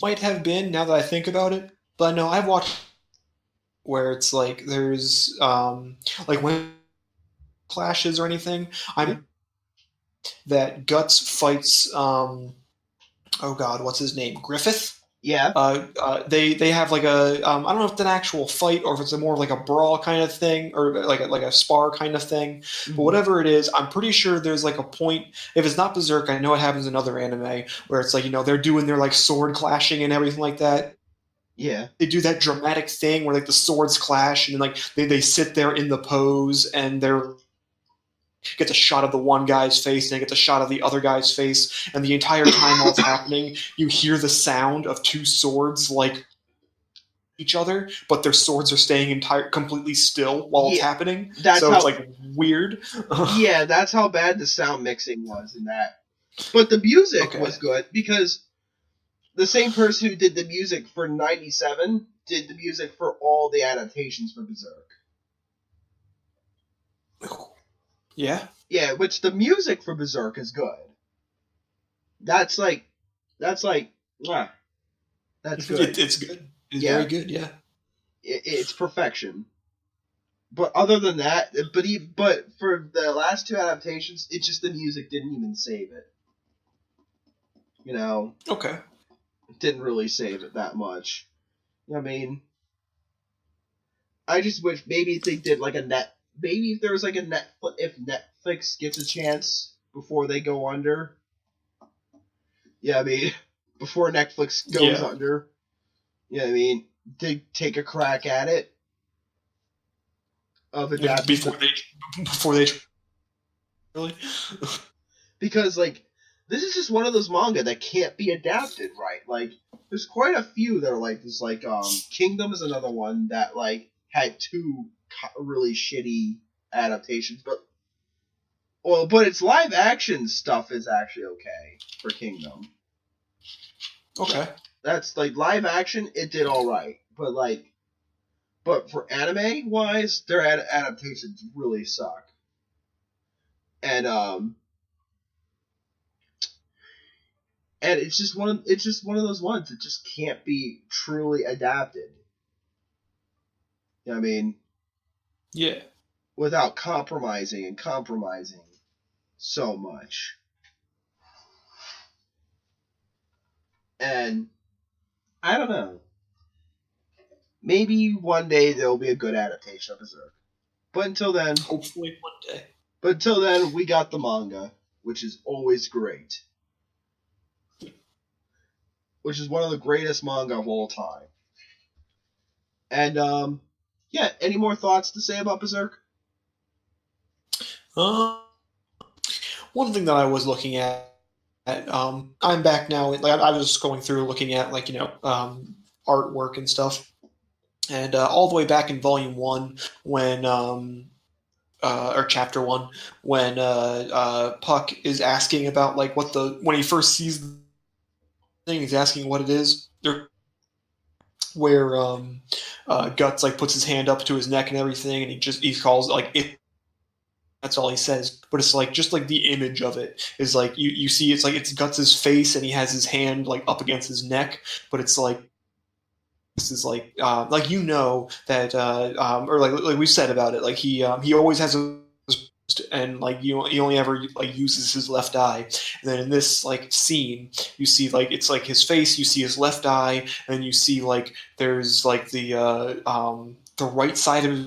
Might have been, now that I think about it. But no, I've watched where it's like there's like when clashes or anything. That Guts fights oh god, what's his name? Griffith? Yeah. They have like a I don't know if it's an actual fight or if it's more like a brawl kind of thing or like a spar kind of thing. Mm-hmm. But whatever it is, I'm pretty sure there's like a point. If it's not Berserk, I know it happens in other anime where it's like they're doing their like sword clashing and everything like that. Yeah. They do that dramatic thing where like the swords clash and like they sit there in the pose and they're. Gets a shot of the one guy's face, and then gets a shot of the other guy's face, and the entire time while it's happening, you hear the sound of two swords like each other, but their swords are staying completely still while it's happening. It's like weird. Yeah, that's how bad the sound mixing was in that. But the music was good because the same person who did the music for 97 did the music for all the adaptations for Berserk. Yeah? Yeah, which the music for Berserk is good. That's good. That's good. It's very good, yeah. It's perfection. But other than that, but for the last two adaptations, it's just the music didn't even save it. You know? Okay. It didn't really save it that much. I mean, I just wish maybe if they did like maybe if there was like if Netflix gets a chance before they go under. Yeah, I mean, before Netflix goes under. Yeah, I mean, they take a crack at it. Of adapting before they really. Because like this is just one of those manga that can't be adapted right. Like there's quite a few that are like this. Like Kingdom is another one that like had two really shitty adaptations, but its live action stuff is actually okay for Kingdom. Okay. That's like live action. It did all right, but for anime wise, their adaptations really suck. And it's just one of those ones that just can't be truly adapted. You know what I mean? Yeah. Without compromising so much. And I don't know. Maybe one day there'll be a good adaptation of Berserk. But until then... Hopefully one day. But until then, we got the manga, which is always great. Which is one of the greatest manga of all time. And, any more thoughts to say about Berserk? One thing that I was looking at, I'm back now, like I was just going through looking at, like, artwork and stuff. And all the way back in Volume 1, when, or Chapter 1, when Puck is asking about, like, when he first sees the thing, he's asking what it is, where Guts, like, puts his hand up to his neck and everything, and he calls it, like, it. That's all he says, but it's like just like the image of it is like you see it's like it's Guts' face and he has his hand like up against his neck, but it's like this is like that or like we said about it, like he always has and like he only ever like uses his left eye, and then in this like scene you see like it's like his face, you see his left eye, and you see like there's like the right side of his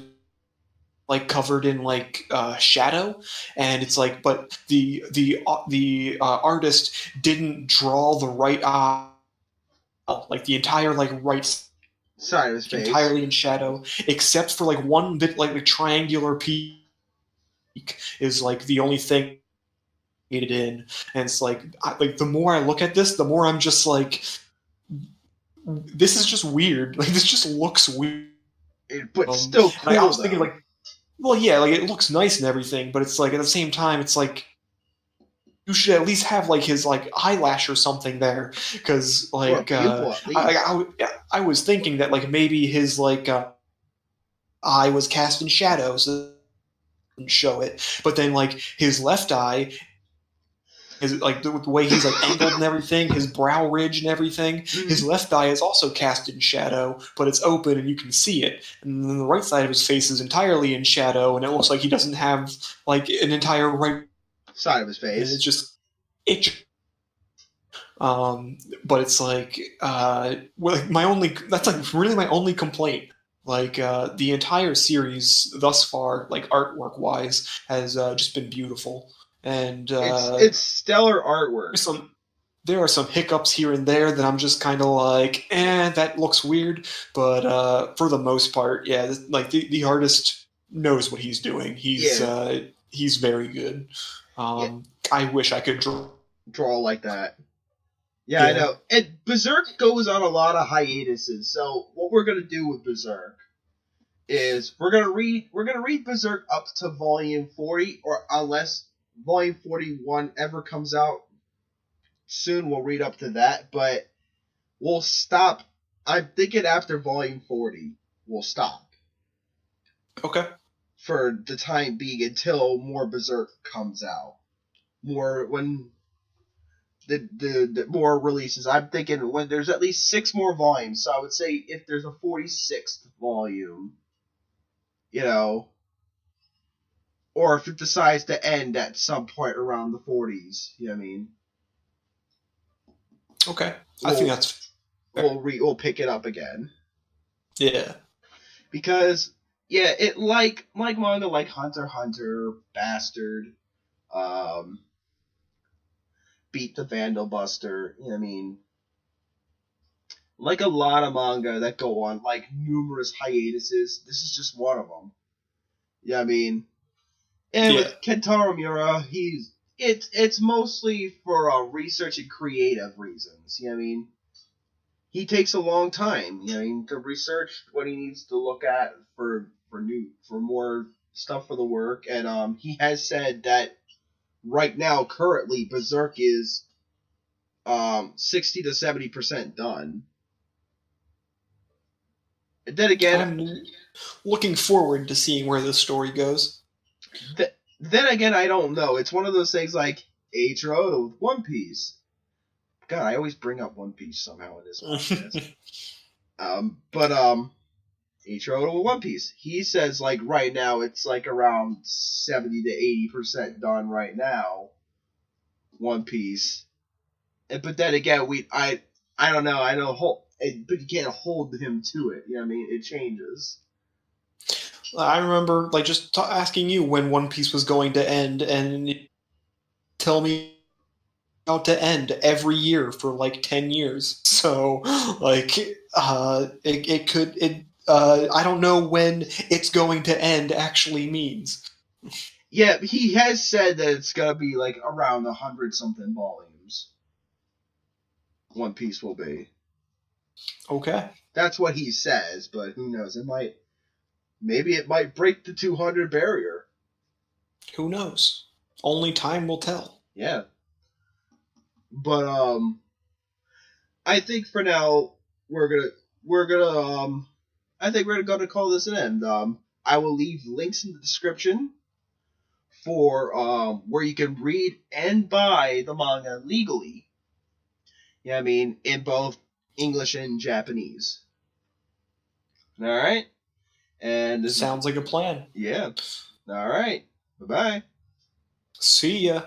like covered in like shadow, and it's like, but the artist didn't draw the right eye, like the entire like right side of his face entirely in shadow, except for like one bit, like the triangular peak is like the only thing in, and it's like the more I look at this, the more I'm just like, this is just weird. Like this just looks weird, but still cool. I was thinking like. Well, yeah, like it looks nice and everything, but it's like at the same time, it's like you should at least have like his like eyelash or something there, because like I was thinking that like maybe his like eye was cast in shadow, so didn't show it, but then like his left eye is like the way he's like angled and everything, his brow ridge and everything. His left eye is also cast in shadow, but it's open and you can see it. And then the right side of his face is entirely in shadow, and it looks like he doesn't have like an entire right side of his face. It's just itch. But it's like that's like really my only complaint. Like the entire series thus far, like artwork wise, has just been beautiful. And it's stellar artwork. There are some hiccups here and there that I'm just kind of like, that looks weird. But for the most part, yeah, like the artist knows what he's doing. He's very good. I wish I could draw like that. Yeah, I know. And Berserk goes on a lot of hiatuses. So what we're gonna do with Berserk is we're gonna read Berserk up to volume 40, or unless volume 41 ever comes out soon, we'll read up to that. But we'll stop. I'm thinking after volume 40, we'll stop Okay. for the time being until more Berserk comes out. More when the more releases. I'm thinking when there's at least 6 more volumes. So I would say if there's a 46th volume, you know, or if it decides to end at some point around the 40s, you know what I mean? Okay. I think that's fair. We'll pick it up again. Yeah. Because yeah, it like manga like Hunter x Hunter, Bastard, um, Beat the Vandal Buster, you know what I mean? Like a lot of manga that go on like numerous hiatuses, this is just one of them. Yeah, I mean, and with Kentarou Miura, it's mostly for research and creative reasons. You know what I mean? He takes a long time, you know, what I mean, to research what he needs to look at for more stuff for the work, and he has said that right now, currently, Berserk is 60 to 70% done. And then again, I'm looking forward to seeing where this story goes. Then again, I don't know. It's one of those things like Eiichiro with One Piece. God, I always bring up One Piece somehow in this podcast. But Eiichiro with One Piece. He says like right now it's like around 70 to 80% done right now. One Piece. But then again, I don't know. I know, but you can't hold him to it. You know what I mean? It changes. I remember like just asking you when One Piece was going to end, and you tell me about to end every year for like 10 years. So like it could I don't know when it's going to end actually means. Yeah, he has said that it's gonna be like around 100-something volumes. One Piece will be. Okay. That's what he says, but who knows? Maybe it might break the 200 barrier. Who knows? Only time will tell. Yeah. But I think for now we're gonna I think we're gonna call this an end. I will leave links in the description for where you can read and buy the manga legally. Yeah, I mean, in both English and Japanese. All right. And this sounds like a plan. Yeah. All right. Bye-bye. See ya.